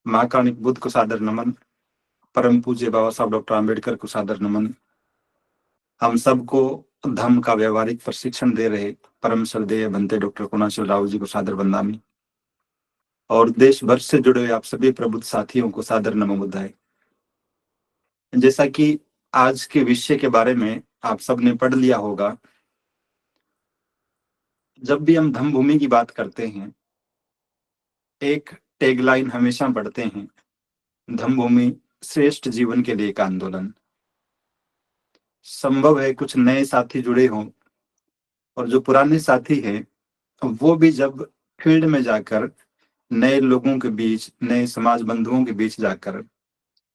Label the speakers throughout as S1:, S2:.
S1: महाकाणिक बुद्ध को सादर नमन। परम पूज्य बाबा साहब डॉक्टर आम्बेडकर को सादर नमन। हम सबको धम्म का व्यवहारिक प्रशिक्षण दे रहे परम श्रद्धेय बनते डॉक्टर कुणाशल राव जी को सादर वंदनामि और देश भर से जुड़े हुए आप सभी प्रबुद्ध साथियों को सादर नमो बुद्धाय। जैसा कि आज के विषय के बारे में आप सबने पढ़ लिया होगा, जब भी हम धम्म भूमि की बात करते हैं, एक टैगलाइन हमेशा पढ़ते हैं, धम्म भूमि श्रेष्ठ जीवन के लिए एक आंदोलन। संभव है कुछ नए साथी जुड़े हों और जो पुराने साथी हैं वो भी जब फील्ड में जाकर नए लोगों के बीच, नए समाज बंधुओं के बीच जाकर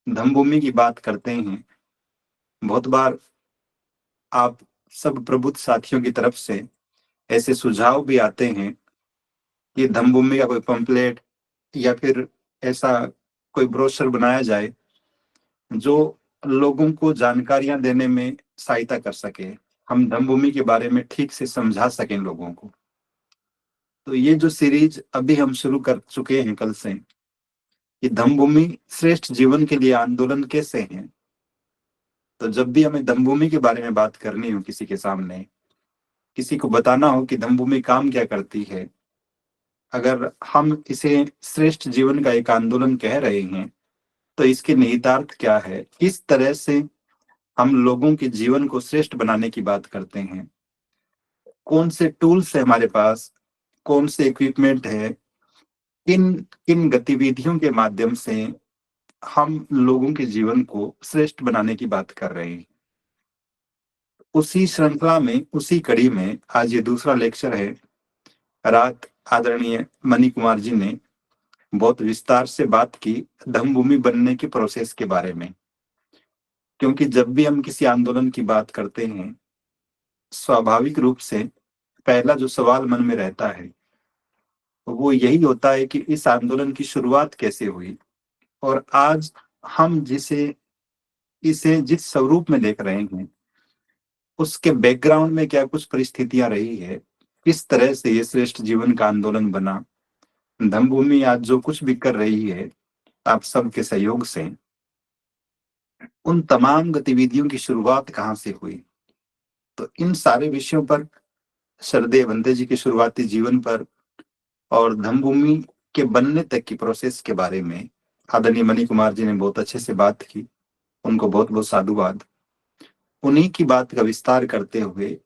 S1: धम्म भूमि की बात करते हैं, बहुत बार आप सब प्रबुद्ध साथियों की तरफ से ऐसे सुझाव भी आते हैं कि धम्म भूमि का कोई पंपलेट या फिर ऐसा कोई ब्रोशर बनाया जाए जो लोगों को जानकारियां देने में सहायता कर सके, हम धम्म भूमि के बारे में ठीक से समझा सकें लोगों को। तो ये जो सीरीज अभी हम शुरू कर चुके हैं कल से, कि धम्म भूमि श्रेष्ठ जीवन के लिए आंदोलन कैसे है, तो जब भी हमें धम्म भूमि के बारे में बात करनी हो, किसी के सामने किसी को बताना हो कि धम्म भूमि काम क्या करती है, अगर हम इसे श्रेष्ठ जीवन का एक आंदोलन कह रहे हैं तो इसके निहितार्थ क्या है, किस तरह से हम लोगों के जीवन को श्रेष्ठ बनाने की बात करते हैं, कौन से टूल्स है हमारे पास, कौन से इक्विपमेंट है, किन किन गतिविधियों के माध्यम से हम लोगों के जीवन को श्रेष्ठ बनाने की बात कर रहे हैं। उसी श्रृंखला में, उसी कड़ी में आज ये दूसरा लेक्चर है। रात आदरणीय मणि कुमार जी ने बहुत विस्तार से बात की धम्म भूमि बनने के प्रोसेस के बारे में, क्योंकि जब भी हम किसी आंदोलन की बात करते हैं, स्वाभाविक रूप से पहला जो सवाल मन में रहता है वो यही होता है कि इस आंदोलन की शुरुआत कैसे हुई और आज हम इसे जिस स्वरूप में देख रहे हैं उसके बैकग्राउंड में क्या कुछ परिस्थितियां रही है, किस तरह से ये श्रेष्ठ जीवन का आंदोलन बना। धम्म भूमि आज जो कुछ भी कर रही है आप सबके सहयोग से, उन तमाम गतिविधियों की शुरुआत कहाँ से हुई, तो इन सारे विषयों पर, श्रद्धेय बंते जी के शुरुआती जीवन पर और धम्म भूमि के बनने तक की प्रोसेस के बारे में आदरणीय मणि कुमार जी ने बहुत अच्छे से बात की, उनको बहुत बहुत साधुवाद। उन्हीं की बात का विस्तार करते हुए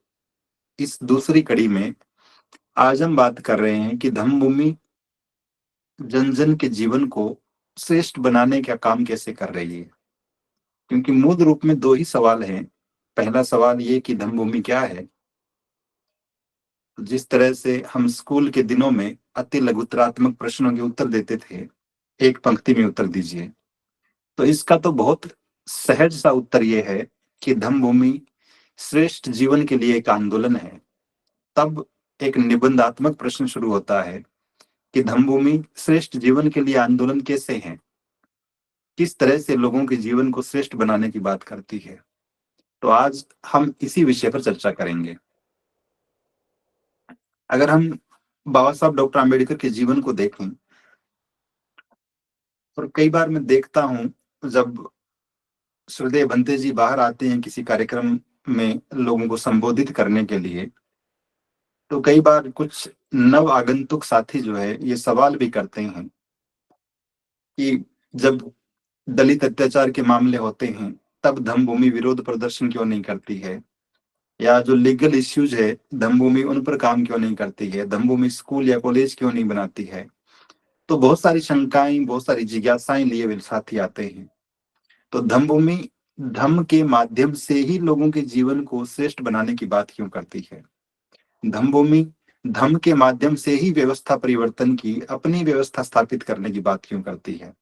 S1: इस दूसरी कड़ी में आज हम बात कर रहे हैं कि धम्म भूमि जन जन के जीवन को श्रेष्ठ बनाने का काम कैसे कर रही है, क्योंकि मूल रूप में दो ही सवाल हैं। पहला सवाल ये कि धम्म भूमि क्या है। जिस तरह से हम स्कूल के दिनों में अति लघुतरात्मक प्रश्नों के उत्तर देते थे, एक पंक्ति में उत्तर दीजिए, तो इसका तो बहुत सहज सा उत्तर ये है कि धम्म भूमि श्रेष्ठ जीवन के लिए एक आंदोलन है। तब एक निबंधात्मक प्रश्न शुरू होता है कि धम्म भूमि श्रेष्ठ जीवन के लिए आंदोलन कैसे है, किस तरह से लोगों के जीवन को श्रेष्ठ बनाने की बात करती है। तो आज हम इसी विषय पर चर्चा करेंगे। अगर हम बाबा साहब डॉक्टर आम्बेडकर के जीवन को देखें, और कई बार मैं देखता हूं जब श्रद्धेय भंते जी बाहर आते हैं किसी कार्यक्रम में लोगों को संबोधित करने के लिए, तो कई बार कुछ नव आगंतुक साथी जो है ये सवाल भी करते हैं कि जब दलित अत्याचार के मामले होते हैं तब धम्म भूमि विरोध प्रदर्शन क्यों नहीं करती है, या जो लीगल इश्यूज है धम्म भूमि उन पर काम क्यों नहीं करती है, धम्म भूमि स्कूल या कॉलेज क्यों नहीं बनाती है। तो बहुत सारी शंकाएं, बहुत सारी जिज्ञासाएं लिए हुए साथी आते हैं। तो धम्म भूमि धम्म के माध्यम से ही लोगों के जीवन को श्रेष्ठ बनाने की बात क्यों करती है, धम्म भूमि धम्म के माध्यम से ही व्यवस्था परिवर्तन की, अपनी व्यवस्था स्थापित करने की बात क्यों करती है।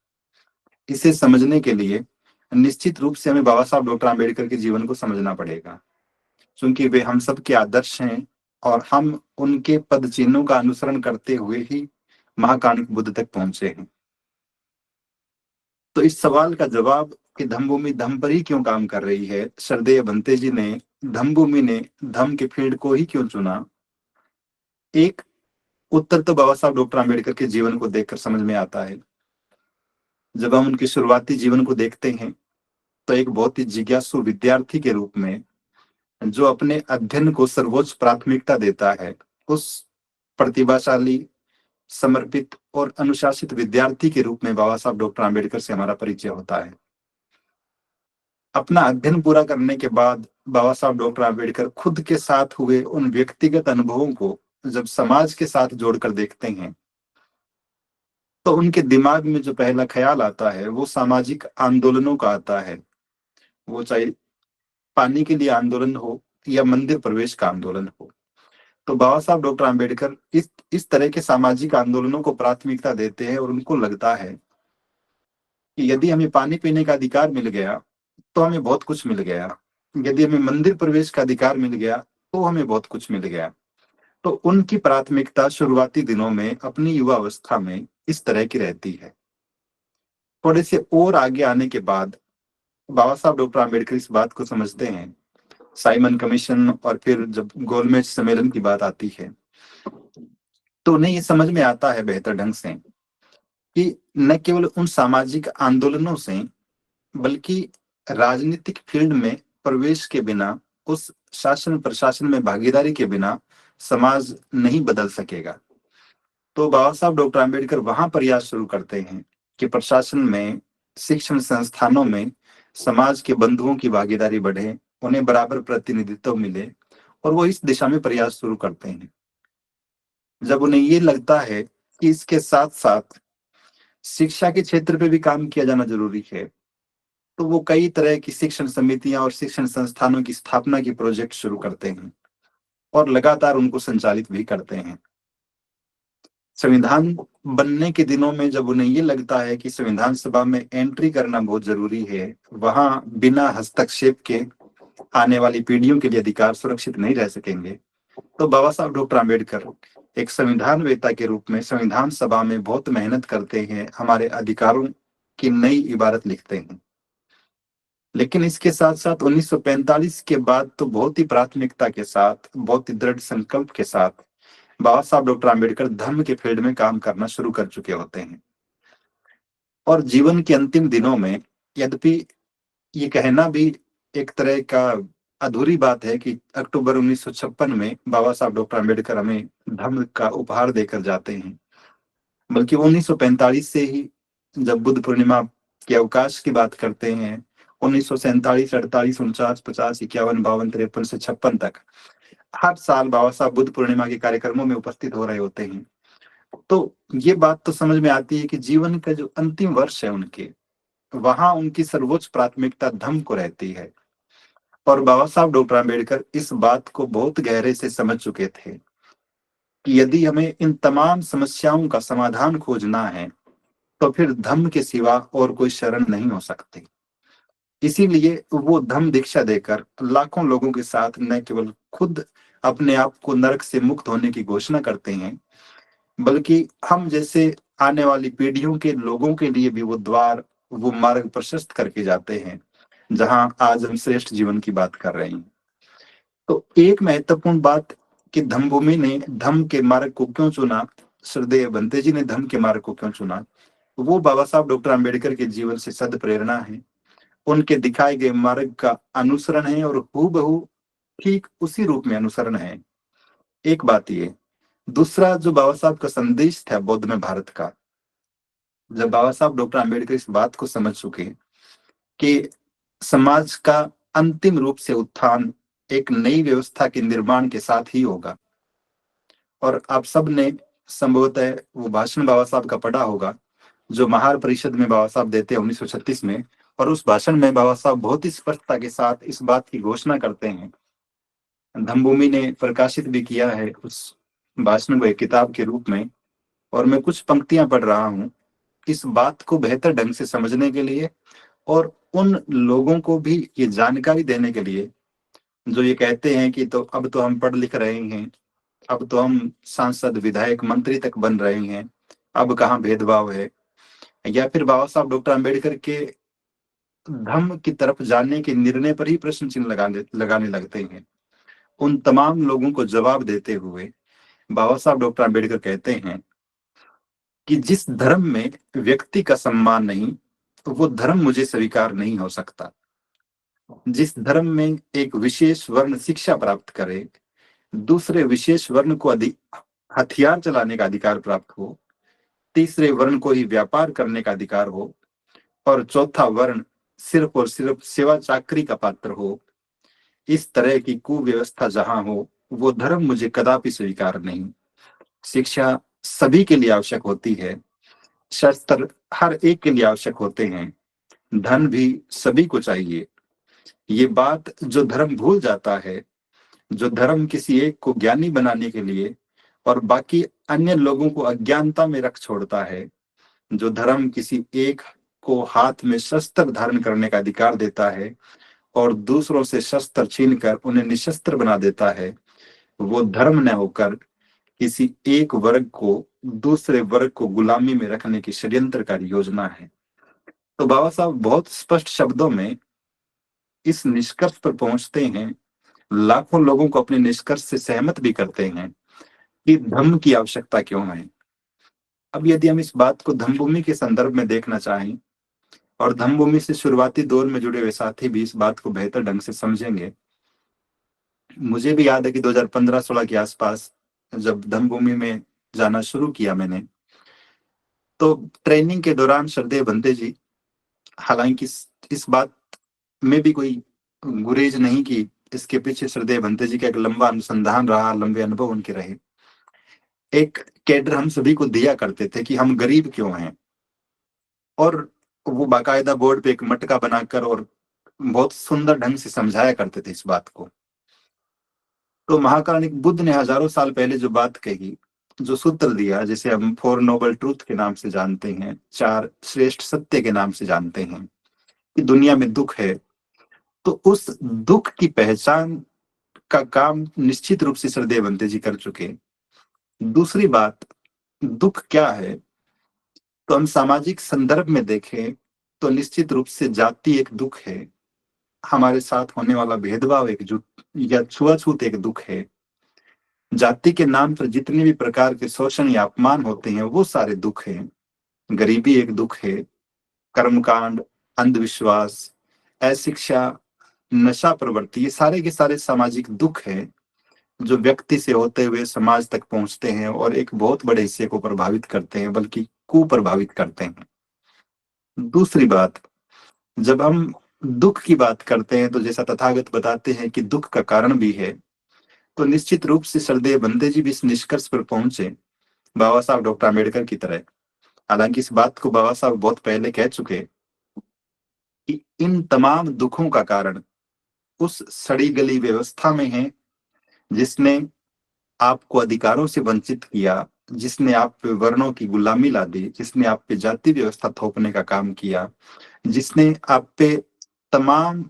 S1: इसे समझने के लिए निश्चित रूप से हमें बाबा साहब डॉक्टर आम्बेडकर के जीवन को समझना पड़ेगा, क्योंकि वे हम सब के आदर्श हैं और हम उनके पद चिन्हों का अनुसरण करते हुए ही महाकाणिक बुद्ध तक पहुंचे हैं। तो इस सवाल का जवाब कि धम्म भूमि धम्म पर ही क्यों काम कर रही है, श्रद्धेय भंते जी ने धम्म भूमि ने धम्म के फील्ड को ही क्यों चुना, एक उत्तर तो बाबा साहब डॉक्टर आम्बेडकर के जीवन को देखकर समझ में आता है। जब हम उनके शुरुआती जीवन को देखते हैं तो एक बहुत ही जिज्ञासु विद्यार्थी के रूप में, जो अपने अध्ययन को सर्वोच्च प्राथमिकता देता है, उस प्रतिभाशाली, समर्पित और अनुशासित विद्यार्थी के रूप में बाबा साहब डॉक्टर आम्बेडकर से हमारा परिचय होता है। अपना अध्ययन पूरा करने के बाद बाबा साहब डॉक्टर आम्बेडकर खुद के साथ हुए उन व्यक्तिगत अनुभवों को जब समाज के साथ जोड़कर देखते हैं, तो उनके दिमाग में जो पहला ख्याल आता है वो सामाजिक आंदोलनों का आता है। वो चाहे पानी के लिए आंदोलन हो या मंदिर प्रवेश का आंदोलन हो। तो बाबा साहब डॉक्टर आम्बेडकर इस तरह के सामाजिक आंदोलनों को प्राथमिकता देते हैं और उनको लगता है कि यदि हमें पानी पीने का अधिकार मिल गया तो हमें बहुत कुछ मिल गया, यदि हमें मंदिर प्रवेश का अधिकार मिल गया तो हमें बहुत कुछ मिल गया। तो उनकी प्राथमिकता शुरुआती दिनों में, अपनी युवा अवस्था में इस तरह की रहती है। थोड़े से और आगे आने के बाद बाबा साहब डॉक्टर आम्बेडकर इस बात को समझते हैं, साइमन कमीशन और फिर जब गोलमेज सम्मेलन की बात आती है तो उन्हें ये समझ में आता है बेहतर ढंग से कि न केवल उन सामाजिक आंदोलनों से, बल्कि राजनीतिक फील्ड में प्रवेश के बिना, उस शासन प्रशासन में भागीदारी के बिना समाज नहीं बदल सकेगा। तो बाबा साहब डॉक्टर आम्बेडकर वहां प्रयास शुरू करते हैं कि प्रशासन में, शिक्षण संस्थानों में समाज के बंधुओं की भागीदारी बढ़े, उन्हें बराबर प्रतिनिधित्व मिले, और वो इस दिशा में प्रयास शुरू करते हैं। जब उन्हें ये लगता है कि इसके साथ साथ शिक्षा के क्षेत्र पे भी काम किया जाना जरूरी है, तो वो कई तरह की शिक्षण समितियां और शिक्षण संस्थानों की स्थापना की प्रोजेक्ट शुरू करते हैं और लगातार उनको संचालित भी करते हैं। संविधान बनने के दिनों में जब उन्हें ये लगता है कि संविधान सभा में एंट्री करना बहुत जरूरी है, वहां बिना हस्तक्षेप के आने वाली पीढ़ियों के लिए अधिकार सुरक्षित नहीं रह सकेंगे, तो बाबा साहब डॉक्टर आम्बेडकर एक संविधान वेता के रूप में संविधान सभा में बहुत मेहनत करते हैं, हमारे अधिकारों की नई इबारत लिखते हैं। लेकिन इसके साथ साथ 1945 के बाद तो बहुत ही प्राथमिकता के साथ, बहुत ही दृढ़ संकल्प के साथ बाबा साहब डॉक्टर आम्बेडकर धर्म के फील्ड में काम करना शुरू कर चुके होते हैं। और जीवन के अंतिम दिनों में, यद्यपि ये कहना भी एक तरह का अधूरी बात है कि अक्टूबर 1956 में बाबा साहब डॉक्टर आम्बेडकर हमें धर्म का उपहार देकर जाते हैं, बल्कि 1945 से ही जब बुद्ध पूर्णिमा के अवकाश की बात करते हैं, 1947, 48, 49, 50, 51, 52, 53 से 56 तक हर साल बाबा साहब बुद्ध पूर्णिमा के कार्यक्रमों में उपस्थित हो रहे होते हैं। तो ये बात तो समझ में आती है कि जीवन का जो अंतिम वर्ष है उनके, वहां उनकी सर्वोच्च प्राथमिकता धम्म को रहती है। और बाबा साहब डॉक्टर आम्बेडकर इस बात को बहुत गहरे से समझ चुके थे कि यदि हमें इन तमाम समस्याओं का समाधान खोजना है तो फिर धम्म के सिवा और कोई शरण नहीं हो सकती। इसीलिए वो धम्म दीक्षा देकर लाखों लोगों के साथ न केवल खुद अपने आप को नरक से मुक्त होने की घोषणा करते हैं, बल्कि हम जैसे आने वाली पीढ़ियों के लोगों के लिए भी वो द्वार, वो मार्ग प्रशस्त करके जाते हैं जहां आज हम श्रेष्ठ जीवन की बात कर रहे हैं। तो एक महत्वपूर्ण बात कि धम्मभूमि ने धम्म के मार्ग को क्यों चुना, श्रद्धेय बंते जी ने धम्म के मार्ग को क्यों चुना, वो बाबा साहब डॉक्टर आम्बेडकर के जीवन से सद प्रेरणा है, उनके दिखाए गए मार्ग का अनुसरण है और हूबहू ठीक उसी रूप में अनुसरण है। एक बात ये। दूसरा, जो बाबा साहब का संदेश था बौद्ध में भारत का, जब बाबा साहब डॉक्टर आम्बेडकर इस बात को समझ चुके कि समाज का अंतिम रूप से उत्थान एक नई व्यवस्था के निर्माण के साथ ही होगा, और आप सब ने संभवतः वो भाषण बाबा साहब का पढ़ा होगा जो महार परिषद में बाबा साहब देते हैं 1936 में, और उस भाषण में बाबा साहब बहुत ही स्पष्टता के साथ इस बात की घोषणा करते हैं। धम्मभूमि ने प्रकाशित भी किया है उस भाषण को एक किताब के रूप में, और मैं कुछ पंक्तियां पढ़ रहा हूं इस बात को बेहतर ढंग से समझने के लिए और उन लोगों को भी ये जानकारी देने के लिए जो ये कहते हैं कि तो अब तो हम पढ़ लिख रहे हैं, अब तो हम सांसद, विधायक, मंत्री तक बन रहे हैं, अब कहाँ भेदभाव है, या फिर बाबा साहब डॉक्टर आम्बेडकर के धम्म की तरफ जाने के निर्णय पर ही प्रश्न चिन्ह लगाने लगते हैं। उन तमाम लोगों को जवाब देते हुए बाबा साहब डॉक्टर आम्बेडकर कहते हैं कि जिस धर्म में व्यक्ति का सम्मान नहीं, तो वो धर्म मुझे स्वीकार नहीं हो सकता। जिस धर्म में एक विशेष वर्ण शिक्षा प्राप्त करे, दूसरे विशेष वर्ण को हथियार चलाने का अधिकार प्राप्त हो, तीसरे वर्ण को ही व्यापार करने का अधिकार हो, और चौथा वर्ण सिर्फ और सिर्फ सेवा चाकरी का पात्र हो, इस तरह की कुव्यवस्था जहां हो, वो धर्म मुझे कदापि स्वीकार नहीं। शिक्षा सभी के लिए आवश्यक होती है, शस्त्र हर एक के लिए आवश्यक होते हैं, धन भी सभी को चाहिए। ये बात जो धर्म भूल जाता है, जो धर्म किसी एक को ज्ञानी बनाने के लिए और बाकी अन्य लोगों को अज्ञानता में रख छोड़ता है, जो धर्म किसी एक को हाथ में शस्त्र धारण करने का अधिकार देता है और दूसरों से शस्त्र छीनकर उन्हें निशस्त्र बना देता है, वो धर्म न होकर किसी एक वर्ग को दूसरे वर्ग को गुलामी में रखने की षड्यंत्रकारी योजना है। तो बाबा साहब बहुत स्पष्ट शब्दों में इस निष्कर्ष पर पहुंचते हैं, लाखों लोगों को अपने निष्कर्ष से सहमत भी करते हैं कि धम्म की आवश्यकता क्यों है। अब यदि हम इस बात को धम्मभूमि के संदर्भ में देखना चाहें, और धम्मभूमि से शुरुआती दौर में जुड़े हुए साथी भी इस बात को बेहतर ढंग से समझेंगे। मुझे भी याद है कि 2015-16 के आसपास जब धम्मभूमि में जाना शुरू किया मैंने, तो ट्रेनिंग के दौरान श्रद्धेय भंते जी, हालांकि इस बात में भी कोई गुरेज नहीं की, इसके पीछे श्रद्धेय भंते जी का एक लंबा अनुसंधान रहा, लंबे अनुभव उनके रहे। एक कैडर हम सभी को दिया करते थे कि हम गरीब क्यों हैं, और वो बाकायदा बोर्ड पे एक मटका बनाकर और बहुत सुंदर ढंग से समझाया करते थे इस बात को। तो महाकारुणिक बुद्ध ने हजारों साल पहले जो बात कही, जो सूत्र दिया, जिसे हम 4 नोबल ट्रूथ के नाम से जानते हैं, 4 श्रेष्ठ सत्य के नाम से जानते हैं, कि दुनिया में दुख है, तो उस दुख की पहचान का काम निश्चित रूप से श्रद्धेय भंते जी कर चुके। दूसरी बात, दुख क्या है, तो हम सामाजिक संदर्भ में देखें तो निश्चित रूप से जाति एक दुख है, हमारे साथ होने वाला भेदभाव एक या छुआछूत एक दुख है, जाति के नाम पर जितने भी प्रकार के शोषण या अपमान होते हैं वो सारे दुख हैं, गरीबी एक दुख है, कर्मकांड, अंधविश्वास, अशिक्षा, नशा प्रवृत्ति, ये सारे के सारे सामाजिक दुख हैं जो व्यक्ति से होते हुए समाज तक पहुंचते हैं और एक बहुत बड़े हिस्से को प्रभावित करते हैं, बल्कि कुप्रभावित करते हैं। दूसरी बात, जब हम दुख की बात करते हैं तो जैसा तथागत बताते हैं कि दुख का कारण भी है, तो निश्चित रूप से श्रद्धेय बंदे जी भी इस निष्कर्ष पर पहुंचे, बाबा साहब डॉक्टर अम्बेडकर की तरह। हालांकि इस बात को बाबा साहब बहुत पहले कह चुके कि इन तमाम दुखों का कारण उस सड़ी गली व्यवस्था में है जिसने आपको अधिकारों से वंचित किया, जिसने आप पे वर्णों की गुलामी ला दी, जिसने आप पे जाति व्यवस्था थोपने का काम किया, जिसने आप पे तमाम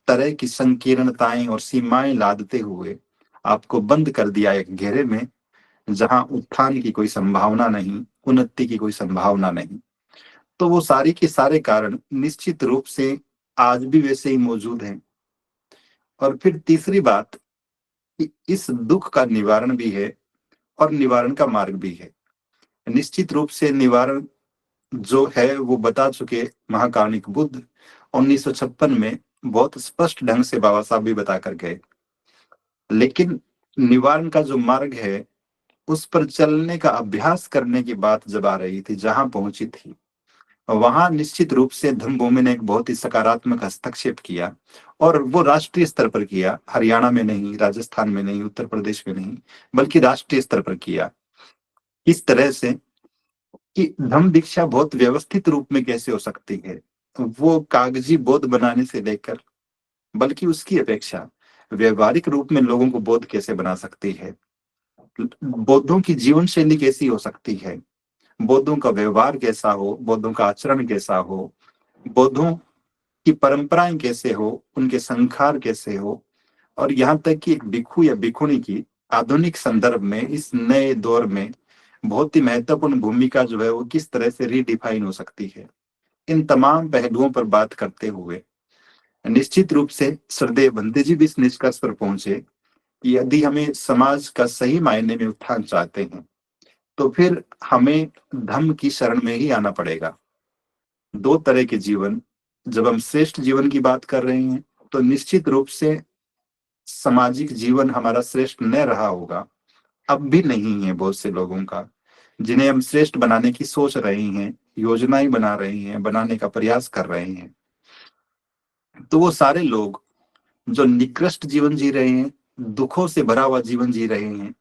S1: तरह की संकीर्णताएं और सीमाएं लादते हुए आपको बंद कर दिया एक घेरे में, जहां उत्थान की कोई संभावना नहीं, उन्नति की कोई संभावना नहीं। तो वो सारी के सारे कारण निश्चित रूप से आज भी वैसे ही मौजूद हैं। और फिर तीसरी बात कि इस दुख का निवारण भी है और निवारण का मार्ग भी है। निश्चित रूप से निवारण जो है वो बता चुके महाकारुणिक बुद्ध 1956 में बहुत स्पष्ट ढंग से बाबा साहब भी बता कर गए। लेकिन निवारण का जो मार्ग है उस पर चलने का अभ्यास करने की बात जब आ रही थी, जहां पहुंची थी, वहां निश्चित रूप से धम्मभूमि ने एक बहुत ही सकारात्मक हस्तक्षेप किया, और वो राष्ट्रीय स्तर पर किया, हरियाणा में नहीं, राजस्थान में नहीं, उत्तर प्रदेश में नहीं, बल्कि राष्ट्रीय स्तर पर किया। इस तरह से कि धम्म दीक्षा बहुत व्यवस्थित रूप में कैसे हो सकती है, वो कागजी बोध बनाने से लेकर, बल्कि उसकी अपेक्षा व्यवहारिक रूप में लोगों को बोध कैसे बना सकती है, बौद्धों की जीवन शैली कैसी हो सकती है, बौद्धों का व्यवहार कैसा हो, बौद्धों का आचरण कैसा हो, बौद्धों की परंपराएं कैसे हो, उनके संस्कार कैसे हो, और यहाँ तक कि एक भिक्षु या भिक्षुणी की आधुनिक संदर्भ में इस नए दौर में बहुत ही महत्वपूर्ण भूमिका जो है वो किस तरह से रीडिफाइन हो सकती है। इन तमाम पहलुओं पर बात करते हुए निश्चित रूप से श्रद्धेय भंते जी भी इस निष्कर्ष पर पहुंचे कि यदि हमें समाज का सही मायने में उत्थान चाहते हैं तो फिर हमें धम्म की शरण में ही आना पड़ेगा। दो तरह के जीवन, जब हम श्रेष्ठ जीवन की बात कर रहे हैं तो निश्चित रूप से सामाजिक जीवन हमारा श्रेष्ठ न रहा होगा, अब भी नहीं है बहुत से लोगों का, जिन्हें हम श्रेष्ठ बनाने की सोच रहे हैं, योजनाएं बना रहे हैं, बनाने का प्रयास कर रहे हैं। तो वो सारे लोग जो निकृष्ट जीवन जी रहे हैं, दुखों से भरा हुआ जीवन जी रहे हैं,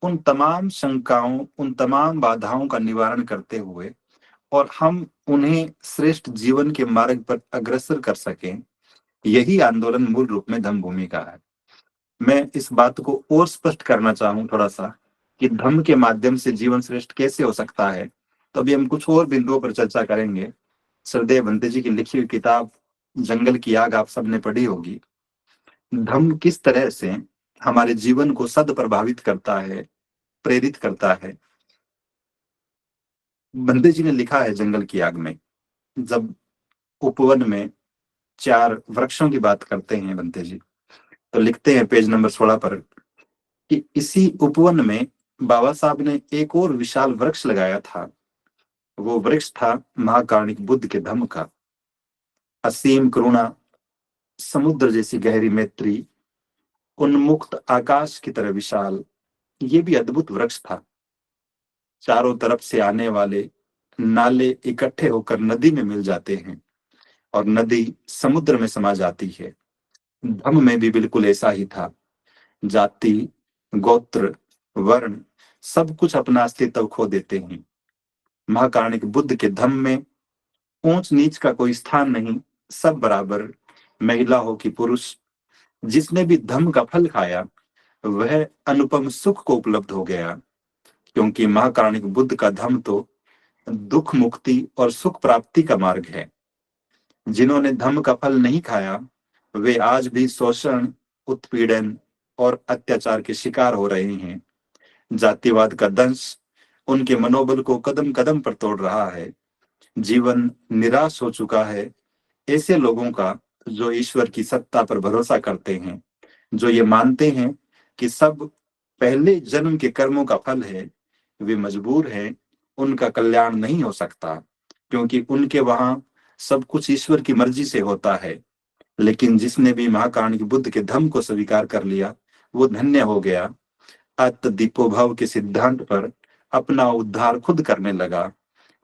S1: उन तमाम शंकाओं, उन तमाम बाधाओं का निवारण करते हुए और हम उन्हें श्रेष्ठ जीवन के मार्ग पर अग्रसर कर सकें, यही आंदोलन मूल रूप में धम्म भूमि का है। मैं इस बात को और स्पष्ट करना चाहूं थोड़ा सा कि धम्म के माध्यम से जीवन श्रेष्ठ कैसे हो सकता है, तो अभी हम कुछ और बिंदुओं पर चर्चा करेंगे। श्रद्धेय भंते जी की लिखी हुई किताब जंगल की आग आप सबने पढ़ी होगी। धम्म किस तरह से हमारे जीवन को सद प्रभावित करता है, प्रेरित करता है। बंदे जी ने लिखा है जंगल की आग में, जब उपवन में 4 वृक्षों की बात करते हैं बंते जी, तो लिखते हैं पेज नंबर 16 पर कि इसी उपवन में बाबा साहब ने एक और विशाल वृक्ष लगाया था। वो वृक्ष था महाकारुणिक बुद्ध के धम्म का। असीम करुणा, समुद्र जैसी गहरी मैत्री, उन्मुक्त आकाश की तरह विशाल, ये भी अद्भुत वृक्ष था। चारों तरफ से आने वाले नाले इकट्ठे होकर नदी में मिल जाते हैं और नदी समुद्र में समा जाती है। धम्म में भी बिल्कुल ऐसा ही था। जाति, गोत्र, वर्ण, सब कुछ अपना अस्तित्व खो देते हैं। महाकारुणिक बुद्ध के धम्म में ऊंच नीच का कोई स्थान नहीं, सब बराबर, महिला हो कि पुरुष। जिसने भी धम्म का फल खाया वह अनुपम सुख को उपलब्ध हो गया, क्योंकि महाकारुणिक बुद्ध का धम्म तो दुख मुक्ति और सुख प्राप्ति का मार्ग है। जिन्होंने धम्म का फल नहीं खाया वे आज भी शोषण, उत्पीड़न और अत्याचार के शिकार हो रहे हैं। जातिवाद का दंश उनके मनोबल को कदम कदम पर तोड़ रहा है। जीवन निराश हो चुका है ऐसे लोगों का जो ईश्वर की सत्ता पर भरोसा करते हैं, जो ये मानते हैं कि सब पहले जन्म के कर्मों का फल है। वे मजबूर हैं, उनका कल्याण नहीं हो सकता, क्योंकि उनके वहां सब कुछ ईश्वर की मर्जी से होता है। लेकिन जिसने भी महाकारुणिक बुद्ध के धम्म को स्वीकार कर लिया वो धन्य हो गया। अत दीपोभाव के सिद्धांत पर अपना उद्धार खुद करने लगा।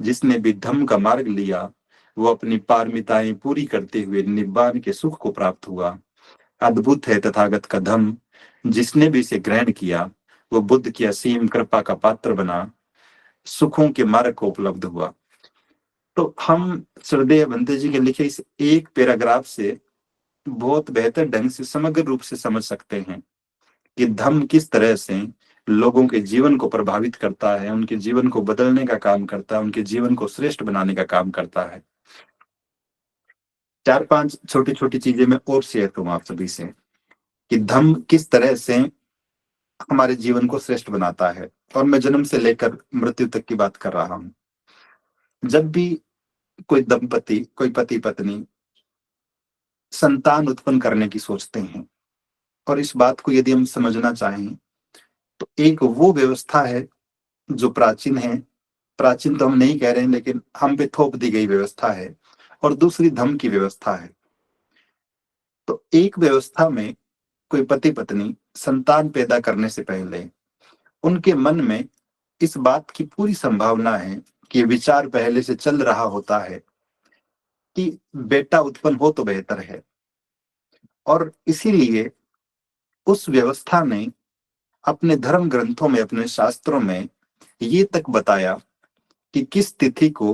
S1: जिसने भी धम्म का मार्ग लिया वो अपनी पारमिताएं पूरी करते हुए निब्बान के सुख को प्राप्त हुआ। अद्भुत है तथागत का धम्म, जिसने भी इसे ग्रहण किया वो बुद्ध की असीम कृपा का पात्र बना, सुखों के मार्ग को उपलब्ध हुआ। तो हम श्रद्धेय भंते जी के लिखे इस एक पैराग्राफ से बहुत बेहतर ढंग से समग्र रूप से समझ सकते हैं कि धम्म किस तरह से लोगों के जीवन को प्रभावित करता है, उनके जीवन को बदलने का काम करता है, उनके जीवन को श्रेष्ठ बनाने का काम करता है। 4-5 छोटी छोटी चीजें मैं और शेयर करूं आप सभी से कि धम्म किस तरह से हमारे जीवन को श्रेष्ठ बनाता है। और मैं जन्म से लेकर मृत्यु तक की बात कर रहा हूं। जब भी कोई दंपति, कोई पति पत्नी संतान उत्पन्न करने की सोचते हैं, और इस बात को यदि हम समझना चाहें तो एक वो व्यवस्था है जो प्राचीन है, प्राचीन तो हम नहीं कह रहे हैं लेकिन हम पे थोप दी गई व्यवस्था है, और दूसरी धम्म की व्यवस्था है। तो एक व्यवस्था में कोई पति पत्नी संतान पैदा करने से पहले उनके मन में इस बात की पूरी संभावना है कि विचार पहले से चल रहा होता है कि बेटा उत्पन्न हो तो बेहतर है। और इसीलिए उस व्यवस्था ने अपने धर्म ग्रंथों में, अपने शास्त्रों में ये तक बताया कि किस तिथि को,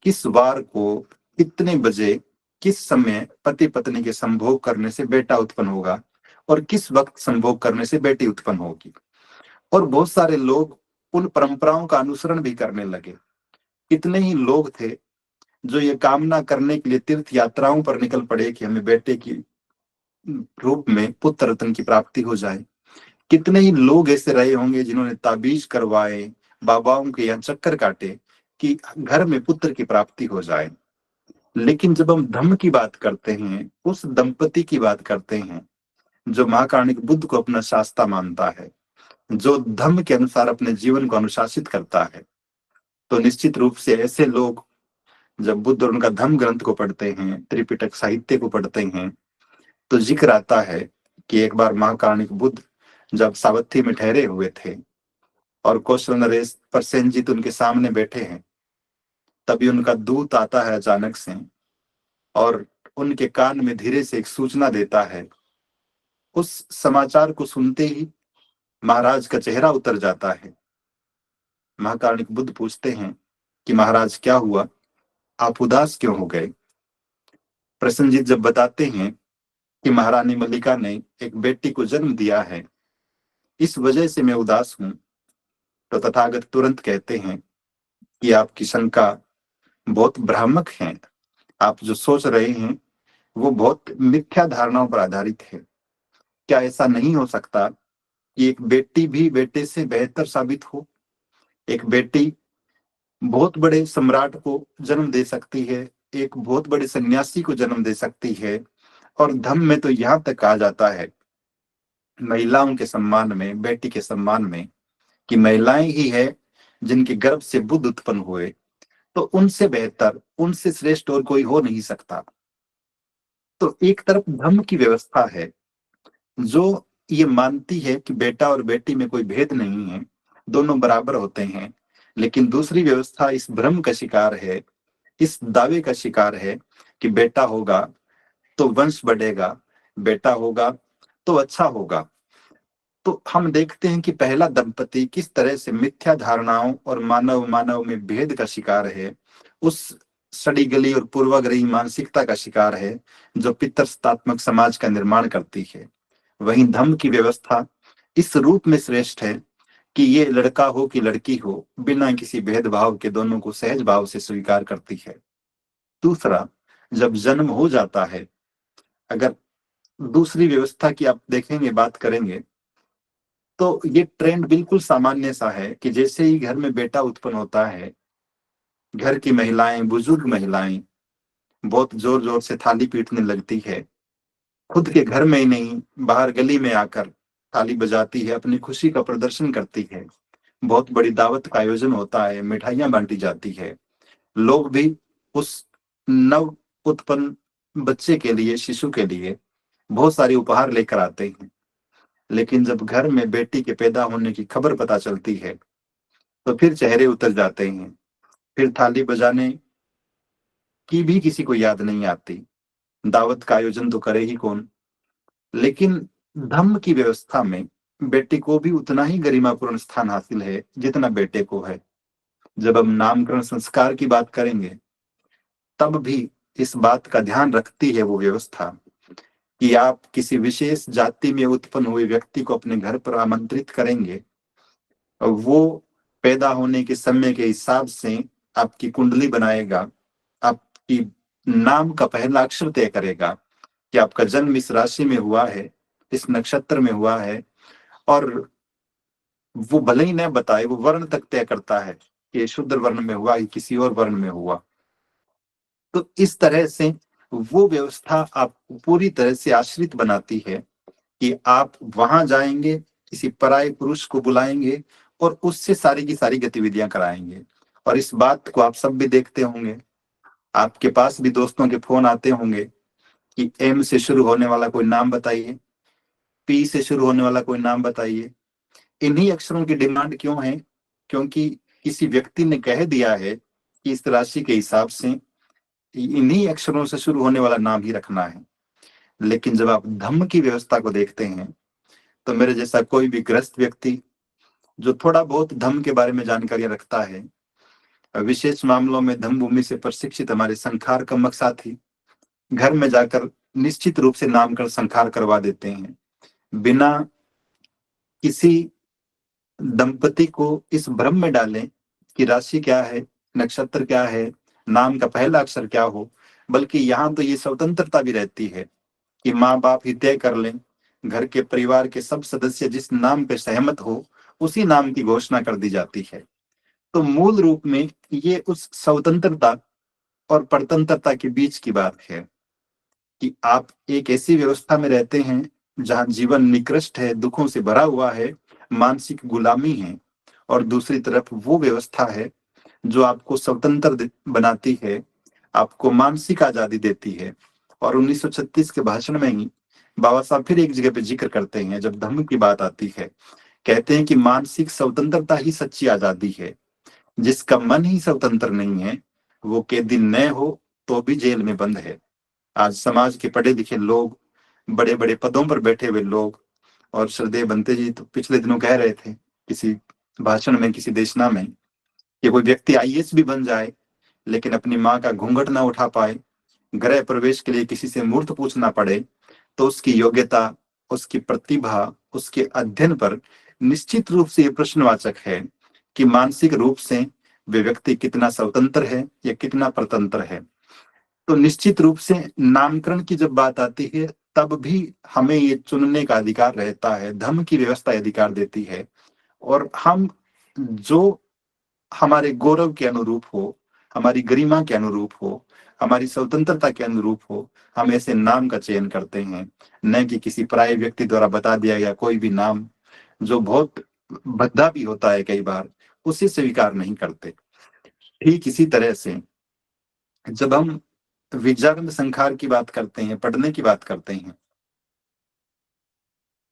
S1: किस वार को, कितने बजे, किस समय पति पत्नी के संभोग करने से बेटा उत्पन्न होगा और किस वक्त संभोग करने से बेटी उत्पन्न होगी। और बहुत सारे लोग उन परंपराओं का अनुसरण भी करने लगे। कितने ही लोग थे जो ये कामना करने के लिए तीर्थ यात्राओं पर निकल पड़े कि हमें बेटे की रूप में पुत्र रत्न की प्राप्ति हो जाए। कितने ही लोग ऐसे रहे होंगे जिन्होंने ताबीज करवाए, बाबाओं के यहाँ चक्कर काटे कि घर में पुत्र की प्राप्ति हो जाए। लेकिन जब हम धम्म की बात करते हैं, उस दंपति की बात करते हैं जो महाकारुणिक बुद्ध को अपना शास्ता मानता है, जो धम्म के अनुसार अपने जीवन को अनुशासित करता है, तो निश्चित रूप से ऐसे लोग जब बुद्ध और उनका धम्म ग्रंथ को पढ़ते हैं, त्रिपिटक साहित्य को पढ़ते हैं, तो जिक्र आता है कि एक बार महाकारुणिक बुद्ध जब सावत्ती में ठहरे हुए थे और कौशल नरेश प्रसेनजीत उनके सामने बैठे हैं, तभी उनका दूत आता है अचानक से और उनके कान में धीरे से एक सूचना देता है। उस समाचार को सुनते ही महाराज का चेहरा उतर जाता है। महाकारुणिक बुद्ध पूछते हैं कि महाराज क्या हुआ, आप उदास क्यों हो गए? प्रसेनजीत जब बताते हैं कि महारानी मल्लिका ने एक बेटी को जन्म दिया है, इस वजह से मैं उदास हूं, तो तथागत तुरंत कहते हैं कि आपकी शंका बहुत भ्रामक है। आप जो सोच रहे हैं वो बहुत मिथ्या धारणाओं पर आधारित है। क्या ऐसा नहीं हो सकता कि एक बेटी भी बेटे से बेहतर साबित हो? एक बेटी बहुत बड़े सम्राट को जन्म दे सकती है, एक बहुत बड़े सन्यासी को जन्म दे सकती है, और धम्म में तो यहाँ तक कहा जाता है महिलाओं के सम्मान में, बेटी के सम्मान में, कि महिलाएं ही है जिनके गर्भ से बुद्ध उत्पन्न हुए, तो उनसे बेहतर, उनसे श्रेष्ठ और कोई हो नहीं सकता। तो एक तरफ धम्म की व्यवस्था है जो ये मानती है कि बेटा और बेटी में कोई भेद नहीं है, दोनों बराबर होते हैं, लेकिन दूसरी व्यवस्था इस भ्रम का शिकार है, इस दावे का शिकार है कि बेटा होगा तो वंश बढ़ेगा, बेटा होगा तो अच्छा होगा। तो हम देखते हैं कि पहला दंपति किस तरह से मिथ्या धारणाओं और मानव मानव में भेद का शिकार है, उस सड़ी गली और पूर्वाग्रही मानसिकता का शिकार है जो पितृसत्तात्मक समाज का निर्माण करती है। वहीं धम्म की व्यवस्था इस रूप में श्रेष्ठ है कि ये लड़का हो कि लड़की हो, बिना किसी भेदभाव के दोनों को सहज भाव से स्वीकार करती है। दूसरा, जब जन्म हो जाता है, अगर दूसरी व्यवस्था की आप देखेंगे, बात करेंगे, तो ये ट्रेंड बिल्कुल सामान्य सा है कि जैसे ही घर में बेटा उत्पन्न होता है, घर की महिलाएं, बुजुर्ग महिलाएं बहुत जोर जोर से थाली पीटने लगती है। खुद के घर में ही नहीं, बाहर गली में आकर थाली बजाती है, अपनी खुशी का प्रदर्शन करती है। बहुत बड़ी दावत का आयोजन होता है, मिठाइयां बांटी जाती है। लोग भी उस नव उत्पन्न बच्चे के लिए, शिशु के लिए बहुत सारी उपहार लेकर आते हैं। लेकिन जब घर में बेटी के पैदा होने की खबर पता चलती है, तो फिर चेहरे उतर जाते हैं, फिर थाली बजाने की भी किसी को याद नहीं आती। दावत का आयोजन तो करे ही कौन। लेकिन धम्म की व्यवस्था में बेटी को भी उतना ही गरिमापूर्ण स्थान हासिल है जितना बेटे को है। जब हम नामकरण संस्कार की बात करेंगे, तब भी इस बात का ध्यान रखती है वो व्यवस्था कि आप किसी विशेष जाति में उत्पन्न हुए व्यक्ति को अपने घर पर आमंत्रित करेंगे, वो पैदा होने के समय के हिसाब से आपकी कुंडली बनाएगा, आपकी नाम का पहला अक्षर तय करेगा कि आपका जन्म इस राशि में हुआ है, इस नक्षत्र में हुआ है, और वो भले ही न बताए, वो वर्ण तक तय करता है कि शूद्र वर्ण में हुआ कि किसी और वर्ण में हुआ। तो इस तरह से वो व्यवस्था आपको पूरी तरह से आश्रित बनाती है कि आप वहां जाएंगे, किसी पराये पुरुष को बुलाएंगे और उससे सारी की सारी गतिविधियां कराएंगे। और इस बात को आप सब भी देखते होंगे, आपके पास भी दोस्तों के फोन आते होंगे कि एम से शुरू होने वाला कोई नाम बताइए, पी से शुरू होने वाला कोई नाम बताइए। इन्हीं अक्षरों की डिमांड क्यों है? क्योंकि किसी व्यक्ति ने कह दिया है कि इस राशि के हिसाब से इन्हीं अक्षरों से शुरू होने वाला नाम ही रखना है। लेकिन जब आप धम्म की व्यवस्था को देखते हैं, तो मेरे जैसा कोई भी ग्रस्त व्यक्ति जो थोड़ा बहुत धम्म के बारे में जानकारियां रखता है, विशेष मामलों में धम्म भूमि से प्रशिक्षित हमारे संखार कमक साथी घर में जाकर निश्चित रूप से नामकरण संखार करवा देते हैं, बिना किसी दंपति को इस भ्रम में डालें कि राशि क्या है, नक्षत्र क्या है, नाम का पहला अक्षर क्या हो। बल्कि यहाँ तो ये स्वतंत्रता भी रहती है कि माँ बाप ही तय कर लें, घर के परिवार के सब सदस्य जिस नाम पे सहमत हो उसी नाम की घोषणा कर दी जाती है। तो मूल रूप में ये उस स्वतंत्रता और परतंत्रता के बीच की बात है कि आप एक ऐसी व्यवस्था में रहते हैं जहां जीवन निकृष्ट है, दुखों से भरा हुआ है, मानसिक गुलामी है, और दूसरी तरफ वो व्यवस्था है जो आपको स्वतंत्र बनाती है, आपको मानसिक आजादी देती है। और 1936 के भाषण में ही बाबा साहब फिर एक जगह पे जिक्र करते हैं, जब धम्म की बात आती है, कहते हैं कि मानसिक स्वतंत्रता ही सच्ची आजादी है। जिसका मन ही स्वतंत्र नहीं है, वो कैदी न हो तो भी जेल में बंद है। आज समाज के पढ़े लिखे लोग, बड़े बड़े पदों पर बैठे हुए लोग, और श्रद्धेय बनते जी तो पिछले दिनों कह रहे थे किसी भाषण में, किसी देशना में, कि कोई व्यक्ति आईएएस भी बन जाए लेकिन अपनी माँ का घूंघट ना उठा पाए, गृह प्रवेश के लिए किसी से मूर्त पूछना पड़े, तो उसकी योग्यता, उसकी प्रतिभा, उसके अध्ययन पर निश्चित रूप से ये प्रश्नवाचक है कि मानसिक रूप से वे व्यक्ति कितना स्वतंत्र है या कितना परतंत्र है। तो निश्चित रूप से नामकरण की जब बात आती है, तब भी हमें ये चुनने का अधिकार रहता है, धर्म की व्यवस्था अधिकार देती है, और हम जो हमारे गौरव के अनुरूप हो, हमारी गरिमा के अनुरूप हो, हमारी स्वतंत्रता के अनुरूप हो, हम ऐसे नाम का चयन करते हैं, न कि किसी पराये व्यक्ति द्वारा बता दिया गया कोई भी नाम जो बहुत भद्दा भी होता है कई बार, उसे स्वीकार नहीं करते। ठीक इसी तरह से जब हम विचारण संखार की बात करते हैं, पढ़ने की बात करते हैं,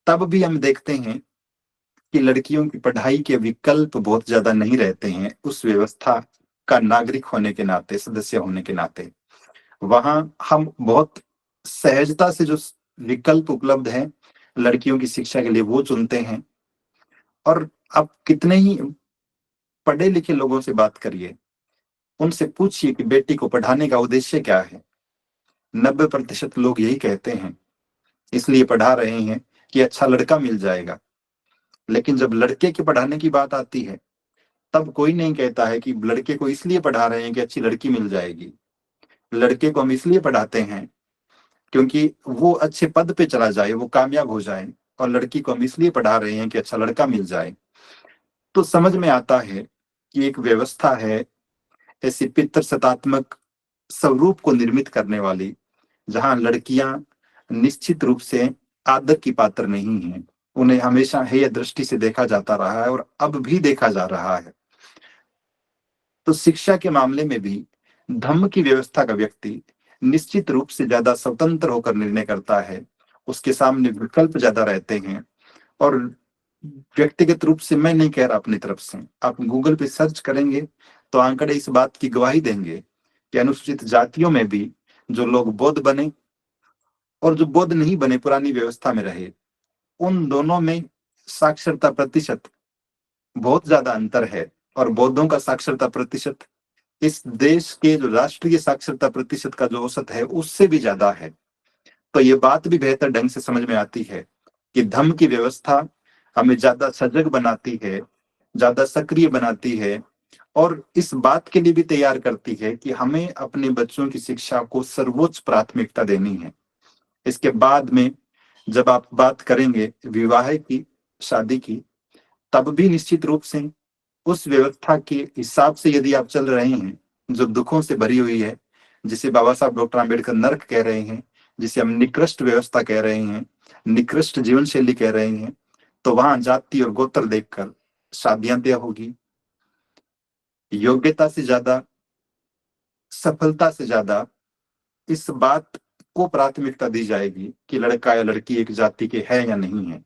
S1: तब भी हम देखते हैं कि लड़कियों की पढ़ाई के विकल्प बहुत ज्यादा नहीं रहते हैं, उस व्यवस्था का नागरिक होने के नाते, सदस्य होने के नाते। वहां हम बहुत सहजता से जो विकल्प उपलब्ध हैं लड़कियों की शिक्षा के लिए, वो चुनते हैं। और अब कितने ही पढ़े लिखे लोगों से बात करिए, उनसे पूछिए कि बेटी को पढ़ाने का उद्देश्य क्या है, 90% लोग यही कहते हैं, इसलिए पढ़ा रहे हैं कि अच्छा लड़का मिल जाएगा। लेकिन जब लड़के के पढ़ाने की बात आती है, तब कोई नहीं कहता है कि लड़के को इसलिए पढ़ा रहे हैं कि अच्छी लड़की मिल जाएगी। लड़के को हम इसलिए पढ़ाते हैं क्योंकि वो अच्छे पद पे चला जाए, वो कामयाब हो जाए, और लड़की को हम इसलिए पढ़ा रहे हैं कि अच्छा लड़का मिल जाए। तो समझ में आता है कि एक व्यवस्था है ऐसी पितृसत्तात्मक स्वरूप को निर्मित करने वाली, जहां लड़कियां निश्चित रूप से आदर की पात्र नहीं है, उन्हें हमेशा हेय दृष्टि से देखा जाता रहा है और अब भी देखा जा रहा है। तो शिक्षा के मामले में भी धम्म की व्यवस्था का व्यक्ति निश्चित रूप से ज्यादा स्वतंत्र होकर निर्णय करता है, उसके सामने विकल्प ज्यादा रहते हैं। और व्यक्तिगत रूप से मैं नहीं कह रहा, अपनी तरफ से आप गूगल पे सर्च करेंगे तो आंकड़े इस बात की गवाही देंगे कि अनुसूचित जातियों में भी जो लोग बौद्ध बने और जो बौद्ध नहीं बने, पुरानी व्यवस्था में रहे, उन दोनों में साक्षरता प्रतिशत बहुत ज्यादा अंतर है। और बौद्धों का साक्षरता प्रतिशत इस देश के जो राष्ट्रीय साक्षरता प्रतिशत का जो औसत है उससे भी ज्यादा है। तो ये बात भी बेहतर ढंग से समझ में आती है कि धम्म की व्यवस्था हमें ज्यादा सजग बनाती है, ज्यादा सक्रिय बनाती है, और इस बात के लिए भी तैयार करती है कि हमें अपने बच्चों की शिक्षा को सर्वोच्च प्राथमिकता देनी है। इसके बाद में जब आप बात करेंगे विवाह की, शादी की, तब भी निश्चित रूप से उस व्यवस्था के हिसाब से यदि आप चल रहे हैं जो दुखों से भरी हुई है, जिसे बाबा साहब डॉक्टर आम्बेडकर नर्क कह रहे हैं, जिसे हम निकृष्ट व्यवस्था कह रहे हैं, निकृष्ट जीवन शैली कह रहे हैं, तो वहां जाति और गोत्र देखकर शादियां तय होगी। योग्यता से ज्यादा, सफलता से ज्यादा इस बात को प्राथमिकता दी जाएगी कि लड़का या लड़की एक जाति के है या नहीं है।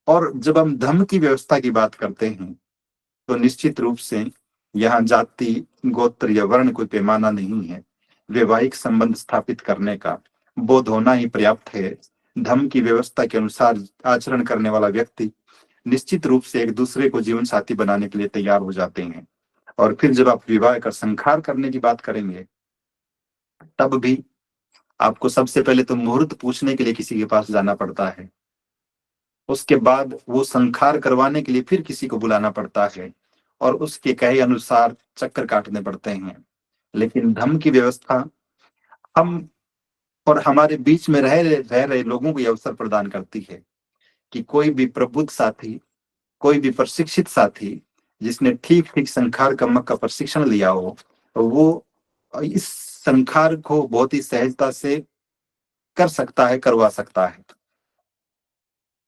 S1: और जब हम धर्म की व्यवस्था की बात करते हैं तो निश्चित रूप से यहाँ जाति, गोत्र या वर्ण कोई पैमाना नहीं है। वैवाहिक संबंध स्थापित करने का बोध होना ही पर्याप्त है। धर्म की व्यवस्था के अनुसार आचरण करने वाला व्यक्ति निश्चित रूप से एक दूसरे को जीवन साथी बनाने के लिए तैयार हो जाते हैं। और फिर जब आप विवाह का संस्कार करने की बात करेंगे, तब भी आपको सबसे पहले तो मुहूर्त पूछने के लिए किसी के पास जाना पड़ता है, उसके बाद वो संस्कार करवाने के लिए फिर किसी को बुलाना पड़ता है, और उसके कहे अनुसार चक्कर काटने पड़ते हैं। लेकिन धर्म की व्यवस्था हम और हमारे बीच में रह रहे लोगों को ये अवसर प्रदान करती है कि कोई भी प्रबुद्ध साथी, कोई भी प्रशिक्षित साथी जिसने ठीक ठीक संस्कार कर्म का प्रशिक्षण लिया हो, वो इस संस्कार को बहुत ही सहजता से कर सकता है, करवा सकता है।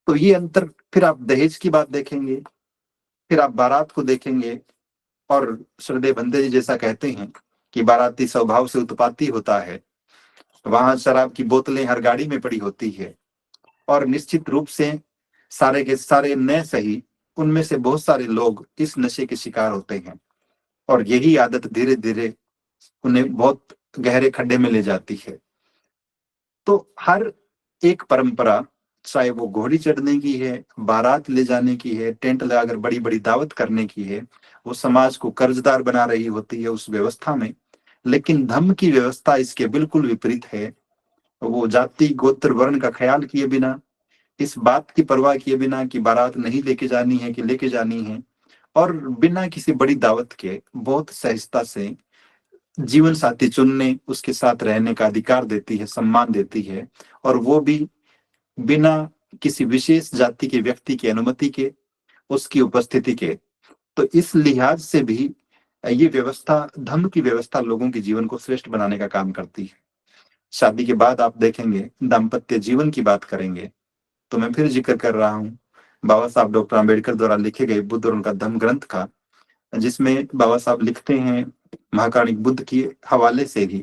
S1: तो ये अंतर, फिर आप दहेज की बात देखेंगे, फिर आप बारात को देखेंगे, और श्रद्धेय बंदे जी जैसा कहते हैं कि बाराती स्वभाव से उत्पाती होता है, वहां शराब की बोतलें हर गाड़ी में पड़ी होती है, और निश्चित रूप से सारे के सारे न सही, उनमें से बहुत सारे लोग इस नशे के शिकार होते हैं, और यही आदत धीरे धीरे उन्हें बहुत गहरे खड्डे में ले जाती है। तो हर एक परंपरा, चाहे वो घोड़ी चढ़ने की है, बारात ले जाने की है, टेंट लगाकर बड़ी बड़ी दावत करने की है, वो समाज को कर्जदार बना रही होती है उस व्यवस्था में। लेकिन धम्म की व्यवस्था इसके बिल्कुल विपरीत है। वो जाति गोत्र वर्ण का ख्याल किए बिना, इस बात की परवाह किए बिना कि बारात नहीं लेके जानी है कि लेके जानी है, और बिना किसी बड़ी दावत के बहुत सहजता से जीवन साथी चुनने, उसके साथ रहने का अधिकार देती है, सम्मान देती है, और वो भी बिना किसी विशेष जाति के व्यक्ति की अनुमति के, उसकी उपस्थिति के। तो इस लिहाज से भी ये व्यवस्था, धर्म की व्यवस्था, लोगों के जीवन को श्रेष्ठ बनाने का काम करती है। शादी के बाद आप देखेंगे, दाम्पत्य जीवन की बात करेंगे, तो मैं फिर जिक्र कर रहा हूँ बाबा साहब डॉक्टर आम्बेडकर द्वारा लिखे गए बुद्ध और उनका धम्म ग्रंथ का, जिसमें बाबा साहब लिखते हैं महाकाणिक बुद्ध के हवाले से ही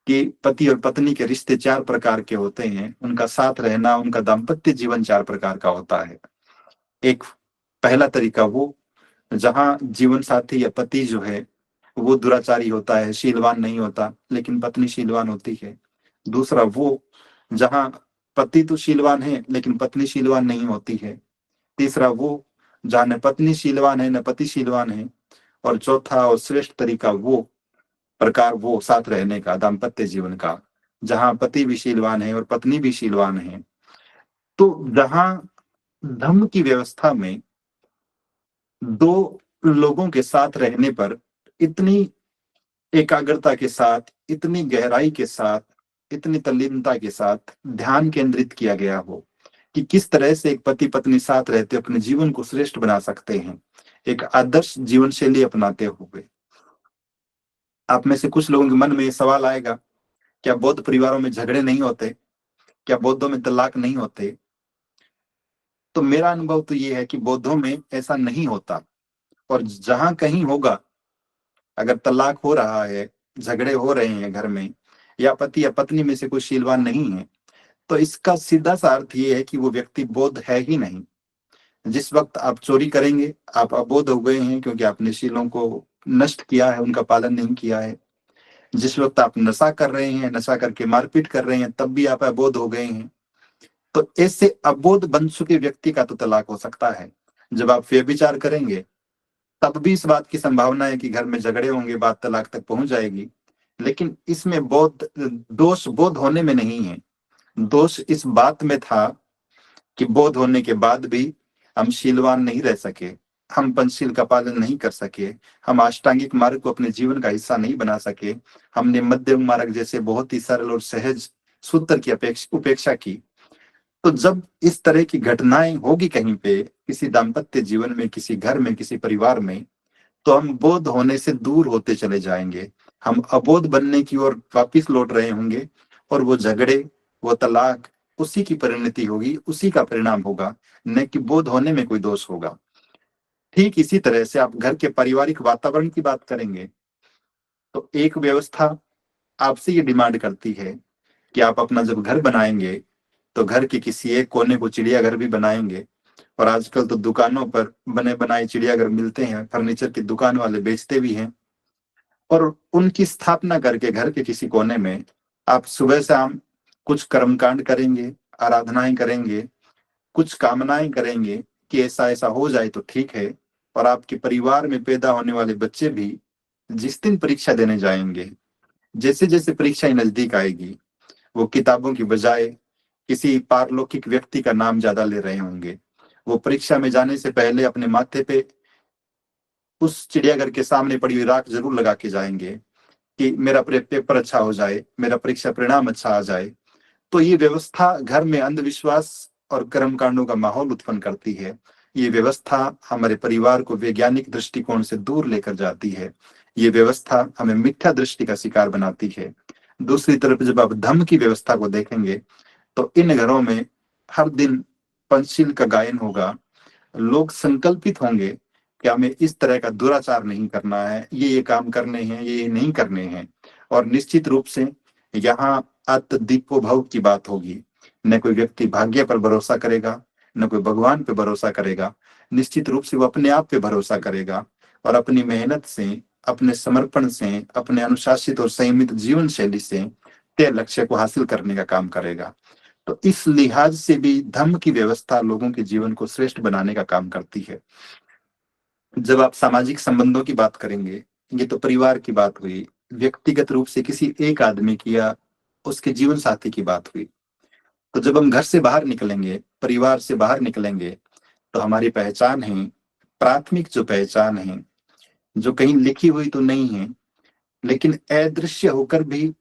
S1: कि पति और पत्नी के रिश्ते 4 प्रकार के होते हैं, उनका साथ रहना, उनका दाम्पत्य जीवन 4 प्रकार का होता है। एक पहला तरीका वो जहां जीवन साथी या पति जो है वो दुराचारी होता है, शीलवान नहीं होता, लेकिन पत्नी शीलवान होती है। दूसरा वो जहां पति तो शीलवान है लेकिन पत्नी शीलवान नहीं होती है। तीसरा वो जहां न पत्नी शीलवान है न पति शीलवान है। और चौथा और श्रेष्ठ तरीका वो प्रकार, वो साथ रहने का, दाम्पत्य जीवन का, जहां पति भी शीलवान है और पत्नी भी शीलवान है। तो जहां धर्म की व्यवस्था में 2 लोगों के साथ रहने पर इतनी एकाग्रता के साथ, इतनी गहराई के साथ, इतनी तल्लीनता के साथ ध्यान केंद्रित किया गया हो कि किस तरह से एक पति पत्नी साथ रहते अपने जीवन को श्रेष्ठ बना सकते हैं, एक आदर्श जीवन शैली अपनाते हुए। आप में से कुछ लोगों के मन में ये सवाल आएगा, क्या बौद्ध परिवारों में झगड़े नहीं होते? क्या बौद्धों में तलाक नहीं होते? तो मेरा अनुभव तो ये है कि बौद्धों में ऐसा नहीं होता, और जहां कहीं होगा, अगर तलाक हो रहा है, झगड़े हो रहे हैं घर में, या पति या पत्नी में से कोई शीलवान नहीं है, तो इसका सीधा सा अर्थ ये है कि वो व्यक्ति बौद्ध है ही नहीं। जिस वक्त आप चोरी करेंगे, आप अबोध हो गए हैं, क्योंकि आपने शीलों को नष्ट किया है, उनका पालन नहीं किया है। जिस वक्त आप नशा कर रहे हैं, नशा करके मारपीट कर रहे हैं, तब भी आप अबोध हो गए हैं। तो ऐसे अबोध बन चुके व्यक्ति का तो तलाक हो सकता है। जब आप व्यभिचार करेंगे, तब भी इस बात की संभावना है कि घर में झगड़े होंगे, बात तलाक तक पहुंच जाएगी। लेकिन इसमें बौद्ध दोष बोध होने में नहीं है, दोष इस बात में था कि बोध होने के बाद भी हम शीलवान नहीं रह सके, हम पंचशील का पालन नहीं कर सके, हम अष्टांगिक मार्ग को अपने जीवन का हिस्सा नहीं बना सके, हमने मध्यम मार्ग जैसे बहुत ही सरल और सहज सूत्र की उपेक्षा की। तो जब इस तरह की घटनाएं होगी कहीं पे, किसी दाम्पत्य जीवन में, किसी घर में, किसी परिवार में, तो हम बोध होने से दूर होते चले जाएंगे, हम अबोध बनने की ओर वापिस लौट रहे होंगे, और वो झगड़े, वो तलाक उसी की परिणति होगी, उसी का परिणाम होगा, न कि बोध होने में कोई दोष होगा। ठीक इसी तरह से आप घर के पारिवारिक वातावरण की बात करेंगे, तो एक व्यवस्था आपसे ये डिमांड करती है कि आप अपना जब घर बनाएंगे, तो घर के किसी एक कोने को चिड़ियाघर भी बनाएंगे। और आजकल तो दुकानों पर बने बनाए चिड़ियाघर मिलते हैं, फर्नीचर की दुकान वाले बेचते भी हैं। और उनकी स्थापना करके घर के किसी कोने में आप सुबह शाम कुछ कर्मकांड करेंगे, आराधनाएं करेंगे, कुछ कामनाएं करेंगे कि ऐसा ऐसा हो जाए तो ठीक है। और आपके परिवार में पैदा होने वाले बच्चे भी जिस दिन परीक्षा देने जाएंगे, जैसे जैसे परीक्षाएं नजदीक आएगी, वो किताबों की बजाय किसी पारलौकिक व्यक्ति का नाम ज्यादा ले रहे होंगे। वो परीक्षा में जाने से पहले अपने माथे पे उस चिड़ियाघर के सामने पड़ी हुई राख जरूर लगा के जाएंगे कि मेरा पेपर अच्छा हो जाए, मेरा परीक्षा परिणाम अच्छा आ जाए। तो ये व्यवस्था घर में अंधविश्वास और कर्म कांडों का माहौल उत्पन्न करती है। ये व्यवस्था हमारे परिवार को वैज्ञानिक दृष्टिकोण से दूर लेकर जाती है। ये व्यवस्था हमें मिथ्या दृष्टि का शिकार बनाती है। दूसरी तरफ जब आप धम्म की व्यवस्था को देखेंगे, तो इन घरों में हर दिन पंचशील का गायन होगा, लोग संकल्पित होंगे कि हमें इस तरह का दुराचार नहीं करना है, ये काम करने हैं, ये नहीं करने हैं। और निश्चित रूप से यहाँ अत दीपो भव की बात होगी। न कोई व्यक्ति भाग्य पर भरोसा करेगा, न कोई भगवान पे भरोसा करेगा। निश्चित रूप से वो अपने आप पे भरोसा करेगा और अपनी मेहनत से, अपने समर्पण से, अपने अनुशासित और संयमित जीवन शैली से तय लक्ष्य को हासिल करने का काम करेगा। तो इस लिहाज से भी धर्म की व्यवस्था लोगों के जीवन को श्रेष्ठ बनाने का काम करती है। जब आप सामाजिक संबंधों की बात करेंगे, ये तो परिवार की बात हुई, व्यक्तिगत रूप से किसी एक आदमी की या उसके जीवन साथी की बात हुई। तो जब हम घर से बाहर निकलेंगे, परिवार से बाहर निकलेंगे, तो हमारी पहचान है, प्राथमिक जो पहचान है, जो कहीं लिखी हुई तो नहीं है, लेकिन अदृश्य होकर भी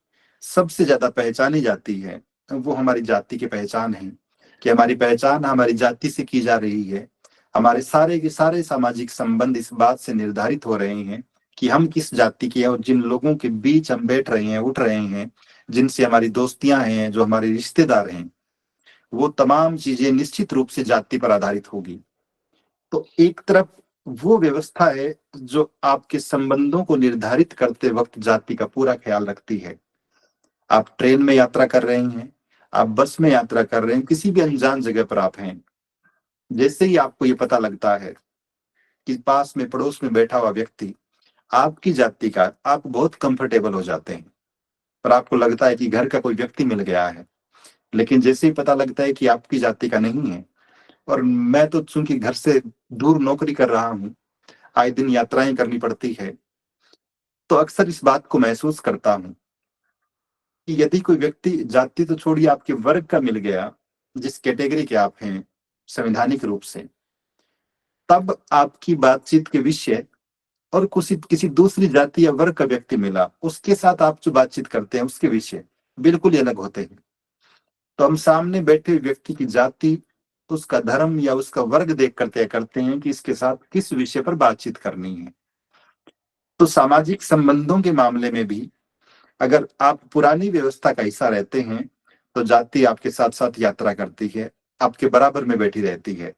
S1: सबसे ज्यादा पहचानी जाती है, वो हमारी जाति की पहचान है। कि हमारी पहचान हमारी जाति से की जा रही है। हमारे सारे के सारे सामाजिक संबंध इस बात से निर्धारित हो रहे हैं कि हम किस जाति के हैं, और जिन लोगों के बीच हम बैठ रहे हैं, उठ रहे हैं, जिनसे हमारी दोस्तियां हैं, जो हमारे रिश्तेदार हैं, वो तमाम चीजें निश्चित रूप से जाति पर आधारित होगी। तो एक तरफ वो व्यवस्था है जो आपके संबंधों को निर्धारित करते वक्त जाति का पूरा ख्याल रखती है। आप ट्रेन में यात्रा कर रहे हैं, आप बस में यात्रा कर रहे हैं, किसी भी अनजान जगह पर आप हैं, जैसे ही आपको ये पता लगता है कि पास में पड़ोस में बैठा हुआ व्यक्ति आपकी जाति का, आप बहुत कंफर्टेबल हो जाते हैं। पर आपको लगता है कि घर का कोई व्यक्ति मिल गया है, लेकिन जैसे ही पता लगता है कि आपकी जाति का नहीं है, और मैं तो चूंकि घर से दूर नौकरी कर रहा हूँ, आए दिन यात्राएं करनी पड़ती है, तो अक्सर इस बात को महसूस करता हूँ कि यदि कोई व्यक्ति, जाति तो छोड़िए, आपके वर्ग का मिल गया, जिस कैटेगरी के आप हैं संवैधानिक रूप से, तब आपकी बातचीत के विषय और किसी किसी दूसरी जाति या वर्ग का व्यक्ति मिला, उसके साथ आप जो बातचीत करते हैं उसके विषय बिल्कुल ही अलग होते हैं। तो हम सामने बैठे व्यक्ति की जाति, उसका धर्म या उसका वर्ग देख कर तय करते हैं कि इसके साथ किस विषय पर बातचीत करनी है। तो सामाजिक संबंधों के मामले में भी अगर आप पुरानी व्यवस्था का हिस्सा रहते हैं, तो जाति आपके साथ साथ यात्रा करती है, आपके बराबर में बैठी रहती है।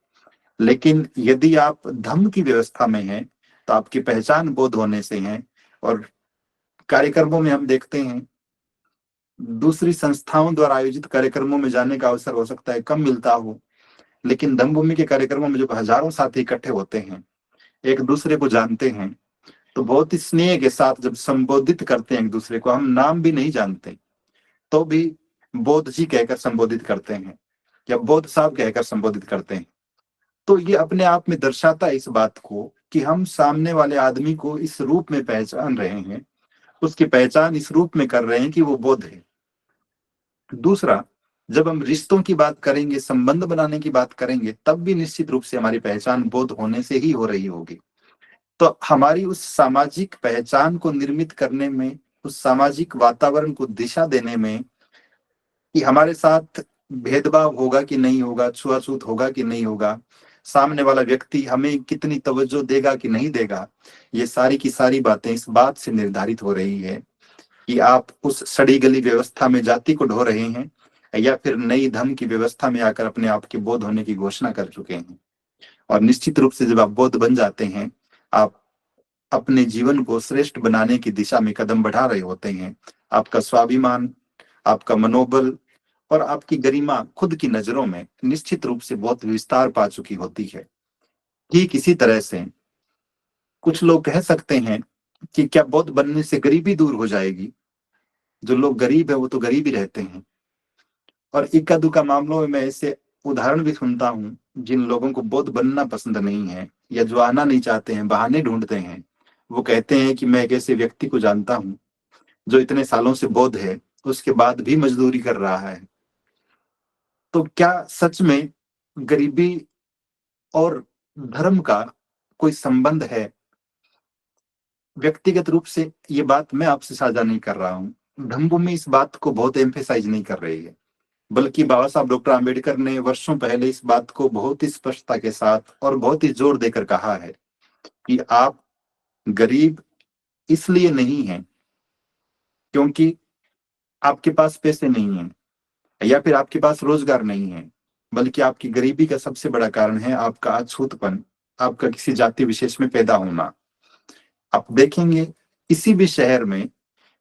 S1: लेकिन यदि आप धम्म की व्यवस्था में हैं, तो आपकी पहचान बोध होने से है। और कार्यक्रमों में हम देखते हैं, दूसरी संस्थाओं द्वारा आयोजित कार्यक्रमों में जाने का अवसर हो सकता है कम मिलता हो, लेकिन धम्मभूमि के कार्यक्रमों में जब हजारों साथी इकट्ठे होते हैं, एक दूसरे को जानते हैं, तो बहुत ही स्नेह के साथ जब संबोधित करते हैं एक दूसरे को, हम नाम भी नहीं जानते तो भी बोध जी कहकर संबोधित करते हैं या बोध साहब कहकर संबोधित करते हैं, तो ये अपने आप में दर्शाता है इस बात को कि हम सामने वाले आदमी को इस रूप में पहचान रहे हैं, उसकी पहचान इस रूप में कर रहे हैं कि वो बोध है। दूसरा, जब हम रिश्तों की बात करेंगे, संबंध बनाने की बात करेंगे, तब भी निश्चित रूप से हमारी पहचान बोध होने से ही हो रही होगी। तो हमारी उस सामाजिक पहचान को निर्मित करने में, उस सामाजिक वातावरण को दिशा देने में, कि हमारे साथ भेदभाव होगा कि नहीं होगा, छुआछूत होगा कि नहीं होगा, सामने वाला व्यक्ति हमें कितनी तवज्जो देगा कि नहीं देगा, ये सारी की सारी बातें इस बात से निर्धारित हो रही है कि आप उस सड़ी गली व्यवस्था में जाति को ढो रहे हैं या फिर नई धर्म की व्यवस्था में आकर अपने आप के बोध होने की घोषणा कर चुके हैं। और निश्चित रूप से जब आप बोध बन जाते हैं, आप अपने जीवन को श्रेष्ठ बनाने की दिशा में कदम बढ़ा रहे होते हैं। आपका स्वाभिमान, आपका मनोबल और आपकी गरिमा खुद की नजरों में निश्चित रूप से बहुत विस्तार पा चुकी होती है। ठीक इसी तरह से कुछ लोग कह सकते हैं कि क्या बौद्ध बनने से गरीबी दूर हो जाएगी? जो लोग गरीब है वो तो गरीब ही रहते हैं। और इक्का दुक्का मामलों में मैं ऐसे उदाहरण भी सुनता हूँ, जिन लोगों को बौद्ध बनना पसंद नहीं है या जो आना नहीं चाहते हैं, बहाने ढूंढते हैं, वो कहते हैं कि मैं एक ऐसे व्यक्ति को जानता हूँ जो इतने सालों से बौद्ध है, उसके बाद भी मजदूरी कर रहा है। तो क्या सच में गरीबी और धर्म का कोई संबंध है? व्यक्तिगत रूप से ये बात मैं आपसे साझा नहीं कर रहा हूँ, धम्मभूमि इस बात को बहुत एम्फेसाइज नहीं कर रही है, बल्कि बाबा साहब डॉक्टर आम्बेडकर ने वर्षों पहले इस बात को बहुत ही स्पष्टता के साथ और बहुत ही जोर देकर कहा है कि आप गरीब इसलिए नहीं हैं क्योंकि आपके पास पैसे नहीं हैं या फिर आपके पास रोजगार नहीं है, बल्कि आपकी गरीबी का सबसे बड़ा कारण है आपका अछूतपन, आपका किसी जाति विशेष में पैदा होना। आप देखेंगे किसी भी शहर में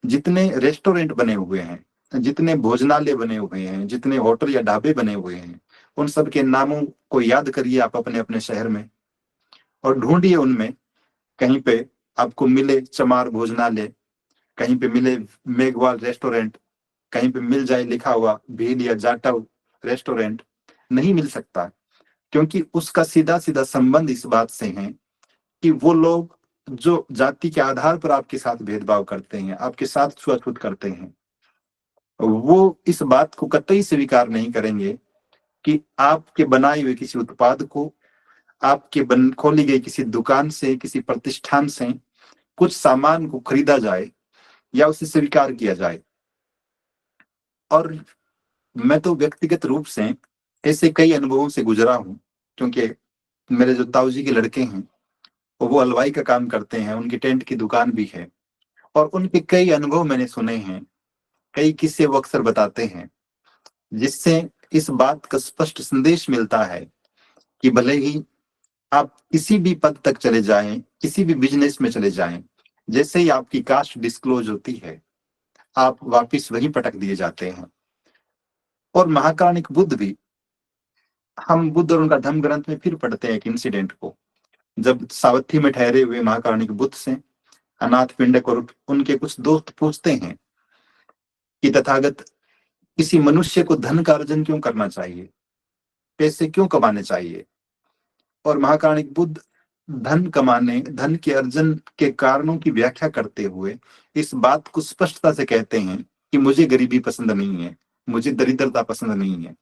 S1: जितने रेस्टोरेंट बने हुए हैं, जितने भोजनालय बने हुए हैं, जितने होटल या ढाबे बने हुए हैं, उन सब के नामों को याद करिए आप अपने अपने शहर में और ढूंढिए उनमें कहीं पे आपको मिले चमार भोजनालय, कहीं पे मिले मेघवाल रेस्टोरेंट, कहीं पे मिल जाए लिखा हुआ भील या जाटव रेस्टोरेंट। नहीं मिल सकता, क्योंकि उसका सीधा सीधा संबंध इस बात से है कि वो लोग जो जाति के आधार पर आपके साथ भेदभाव करते हैं, आपके साथ छुआछूत करते हैं, वो इस बात को कतई स्वीकार नहीं करेंगे कि आपके बनाए हुए किसी उत्पाद को, आपके खोली गई किसी दुकान से, किसी प्रतिष्ठान से कुछ सामान को खरीदा जाए या उसे स्वीकार किया जाए। और मैं तो व्यक्तिगत रूप से ऐसे कई अनुभवों से गुजरा हूं, क्योंकि मेरे जो ताऊजी के लड़के हैं वो हलवाई का काम करते हैं, उनकी टेंट की दुकान भी है, और उनके कई अनुभव मैंने सुने हैं, कई किस्से वो अक्सर बताते हैं, जिससे इस बात का स्पष्ट संदेश मिलता है कि भले ही आप किसी भी पद तक चले जाएं, किसी भी बिजनेस में चले जाएं, जैसे ही आपकी कास्ट डिस्क्लोज होती है आप वापिस वहीं पटक दिए जाते हैं। और महाकाणिक बुद्ध भी, हम बुद्ध और उनका धम्म ग्रंथ में फिर पढ़ते हैं एक इंसिडेंट को, जब सावथी में ठहरे हुए महाकाणिक बुद्ध से अनाथ पिंडक और उनके कुछ दोस्त पूछते हैं कि तथागत किसी मनुष्य को धन का अर्जन क्यों करना चाहिए, पैसे क्यों कमाने चाहिए। और महाकाणिक बुद्ध धन कमाने, धन के अर्जन के कारणों की व्याख्या करते हुए इस बात को स्पष्टता से कहते हैं कि मुझे गरीबी पसंद नहीं है, मुझे दरिद्रता पसंद नहीं है।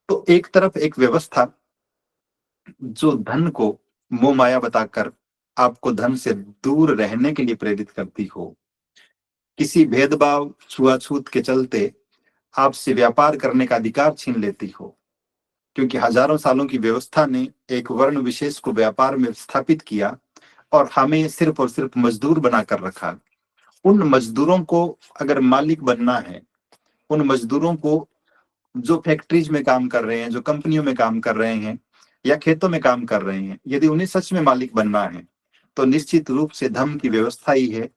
S1: तो एक तरफ एक व्यवस्था जो धन को मोह माया बताकर आपको धन से दूर रहने के लिए प्रेरित करती हो, किसी भेदभाव छुआछूत के चलते आपसे व्यापार करने का अधिकार छीन लेती हो, क्योंकि हजारों सालों की व्यवस्था ने एक वर्ण विशेष को व्यापार में स्थापित किया और हमें सिर्फ और सिर्फ मजदूर बनाकर रखा। उन मजदूरों को अगर मालिक बनना है, उन मजदूरों को जो फैक्ट्रीज में काम कर रहे हैं, जो कंपनियों में काम कर रहे हैं या खेतों में काम कर रहे हैं, यदि उन्हें सच में मालिक बनना है तो निश्चित रूप से धर्म की व्यवस्था ही है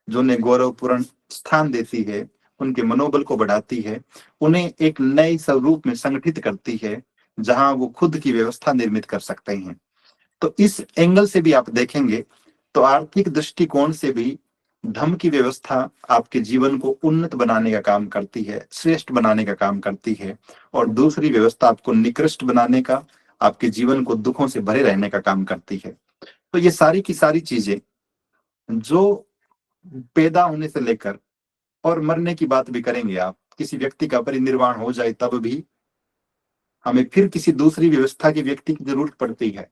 S1: जो उन्हें गौरवपूर्ण स्थान देती है, उनके मनोबल को बढ़ाती है, उन्हें एक नए स्वरूप में संगठित करती है जहां वो खुद की व्यवस्था निर्मित कर सकते हैं। तो इस एंगल से भी आप देखेंगे तो आर्थिक दृष्टिकोण से भी धर्म की व्यवस्था आपके जीवन को उन्नत बनाने का काम करती है, श्रेष्ठ बनाने का काम करती है, और दूसरी व्यवस्था आपको निकृष्ट बनाने का, आपके जीवन को दुखों से भरे रहने का काम करती है। तो ये सारी की सारी चीजें जो पैदा होने से लेकर और मरने की बात भी करेंगे आप, किसी व्यक्ति का परिनिर्वाण हो जाए तब भी हमें फिर किसी दूसरी व्यवस्था के व्यक्ति की जरूरत पड़ती है,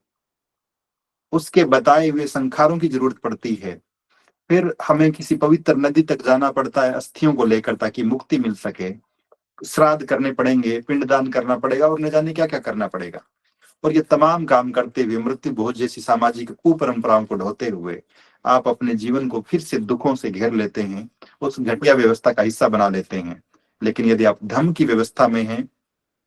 S1: उसके बताए हुए संखारों की जरूरत पड़ती है, फिर हमें किसी पवित्र नदी तक जाना पड़ता है अस्थियों को लेकर ताकि मुक्ति मिल सके, श्राद्ध करने पड़ेंगे, पिंडदान करना पड़ेगा और न जाने क्या क्या करना पड़ेगा। और ये तमाम काम करते हुए मृत्यु भोज जैसी सामाजिक कुपरंपराओं को ढोते हुए आप अपने जीवन को फिर से दुखों से घेर लेते हैं, उस घटिया व्यवस्था का हिस्सा बना लेते हैं। लेकिन यदि आप धम्म की व्यवस्था में हैं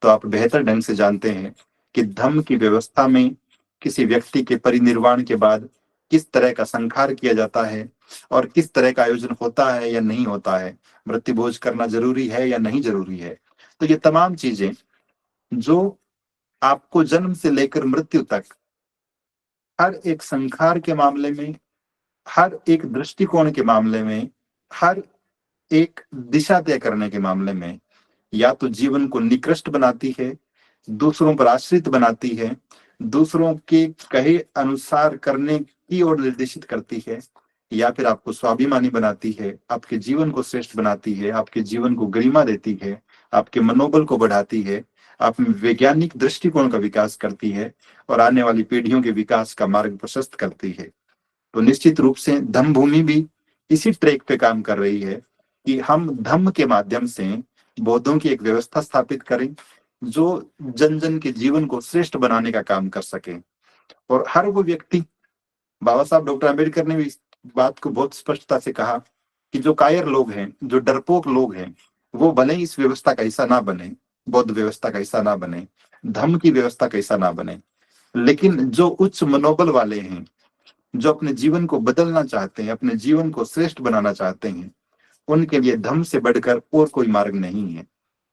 S1: तो आप बेहतर ढंग से जानते हैं कि धम्म की व्यवस्था में किसी व्यक्ति के परिनिर्वाण के बाद किस तरह का संस्कार किया जाता है और किस तरह का आयोजन होता है या नहीं होता है, मृत्यु भोज करना जरूरी है या नहीं जरूरी है। तो ये तमाम चीजें जो आपको जन्म से लेकर मृत्यु तक हर एक संस्कार के मामले में, हर एक दृष्टिकोण के मामले में, हर एक दिशा तय करने के मामले में या तो जीवन को निकृष्ट बनाती है, दूसरों पर आश्रित बनाती है, दूसरों के कहे अनुसार करने की ओर निर्देशित करती है, या फिर आपको स्वाभिमानी बनाती है, आपके जीवन को श्रेष्ठ बनाती है, आपके जीवन को गरिमा देती है, आपके मनोबल को बढ़ाती है, आप में वैज्ञानिक दृष्टिकोण का विकास करती है और आने वाली पीढ़ियों के विकास का मार्ग प्रशस्त करती है। तो निश्चित रूप से धम्म भूमि भी इसी ट्रैक पे काम कर रही है कि हम धम्म के माध्यम से बौद्धों की एक व्यवस्था स्थापित करें जो जन जन के जीवन को श्रेष्ठ बनाने का काम कर सके। और हर वो व्यक्ति, बाबा साहब डॉक्टर अम्बेडकर ने भी इस बात को बहुत स्पष्टता से कहा कि जो कायर लोग हैं, जो डरपोक लोग हैं, वो भले ही इस व्यवस्था का हिस्सा ना बने, बौद्ध व्यवस्था का हिस्सा ना बने, धम्म की व्यवस्था का हिस्सा ना बने, लेकिन जो उच्च मनोबल वाले हैं, जो अपने जीवन को बदलना चाहते हैं, अपने जीवन को श्रेष्ठ बनाना चाहते हैं, उनके लिए धम्म से बढ़कर और कोई मार्ग नहीं है।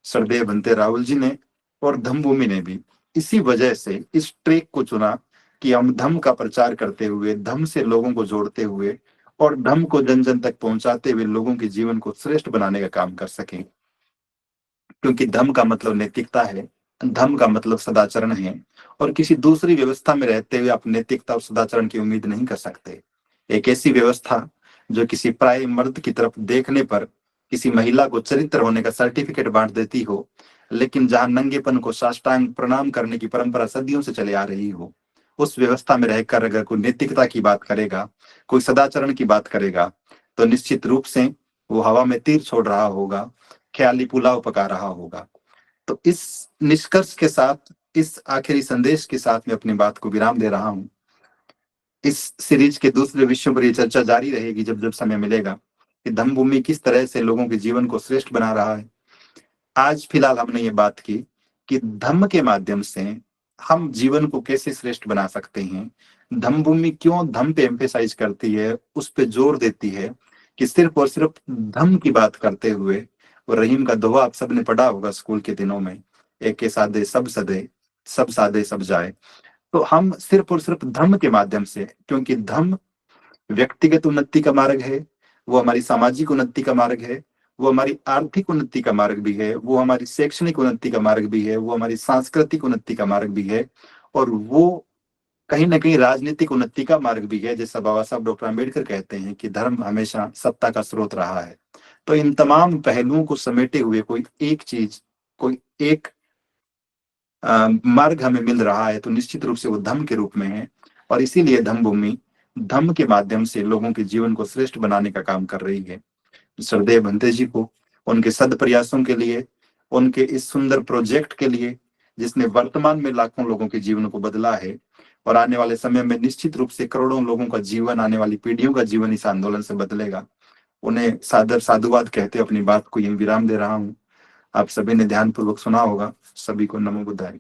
S1: सरदेव भंते रावल जी ने और धम्मभूमि ने भी इसी वजह से इस ट्रैक को चुना कि हम धम्म का प्रचार करते हुए, धम्म से लोगों को जोड़ते हुए और धम्म को जन जन तक पहुंचाते हुए लोगों के जीवन को श्रेष्ठ बनाने का काम कर सकें। क्योंकि धम्म का मतलब नैतिकता है, धम्म का मतलब सदाचरण है, और किसी दूसरी व्यवस्था में रहते हुए आप नैतिकता और सदाचरण की उम्मीद नहीं कर सकते। एक ऐसी व्यवस्था जो किसी प्राय मर्द की तरफ देखने पर किसी महिला को चरित्र होने का सर्टिफिकेट बांट देती हो, लेकिन जहां नंगेपन को साष्टांग प्रणाम करने की परंपरा सदियों से चले आ रही हो, उस व्यवस्था में रहकर अगर कोई नैतिकता की बात करेगा, कोई सदाचरण की बात करेगा, तो निश्चित रूप से वो हवा में तीर छोड़ रहा होगा, ख्याली पुलाव पका रहा होगा। तो इस निष्कर्ष के साथ, इस आखिरी संदेश के साथ मैं अपनी बात को विराम दे रहा हूं। इस सीरीज के दूसरे विषयों पर ये चर्चा जारी रहेगी जब जब समय मिलेगा, कि धम्मभूमि किस तरह से लोगों के जीवन को श्रेष्ठ बना रहा है। आज फिलहाल हमने ये बात की कि धम्म के माध्यम से हम जीवन को कैसे श्रेष्ठ बना सकते हैं। धम्मभूमि क्यों धम्म पे एम्फेसाइज करती है, उस पे जोर देती है कि सिर्फ और सिर्फ धम्म की बात करते हुए, और रहीम का दोहा आप सबने पढ़ा होगा स्कूल के दिनों में, एक के सादे सब सदे, सब सादे सब जाए। तो हम सिर्फ और सिर्फ धम्म के माध्यम से, क्योंकि धम्म व्यक्तिगत उन्नति का मार्ग है, वो हमारी सामाजिक उन्नति का मार्ग है, वो हमारी आर्थिक उन्नति का मार्ग भी है, वो हमारी शैक्षणिक उन्नति का मार्ग भी है, वो हमारी सांस्कृतिक उन्नति का मार्ग भी है, और वो कहीं ना कहीं राजनीतिक उन्नति का मार्ग भी है। जैसा बाबा साहब डॉक्टर अम्बेडकर कहते हैं कि धर्म हमेशा सत्ता का स्रोत रहा है। तो इन तमाम पहलुओं को समेटे हुए कोई एक चीज, कोई एक मार्ग हमें मिल रहा है, तो निश्चित रूप से वो धम्म के रूप में है। और इसीलिए धम्मभूमि धम्म के माध्यम से लोगों के जीवन को श्रेष्ठ बनाने का काम कर रही है। सरदेव भंते जी को, उनके सद प्रयासों के लिए, उनके इस सुंदर प्रोजेक्ट के लिए, जिसने वर्तमान में लाखों लोगों के जीवन को बदला है, और आने वाले समय में निश्चित रूप से करोड़ों लोगों का जीवन, आने वाली पीढ़ियों का जीवन इस आंदोलन से बदलेगा। उन्हें सादर साधुवाद कहते अपनी बात को यही विराम दे रहा हूँ। आप सभी ने ध्यानपूर्वक सुना होगा। सभी को नमो बुद्धाय।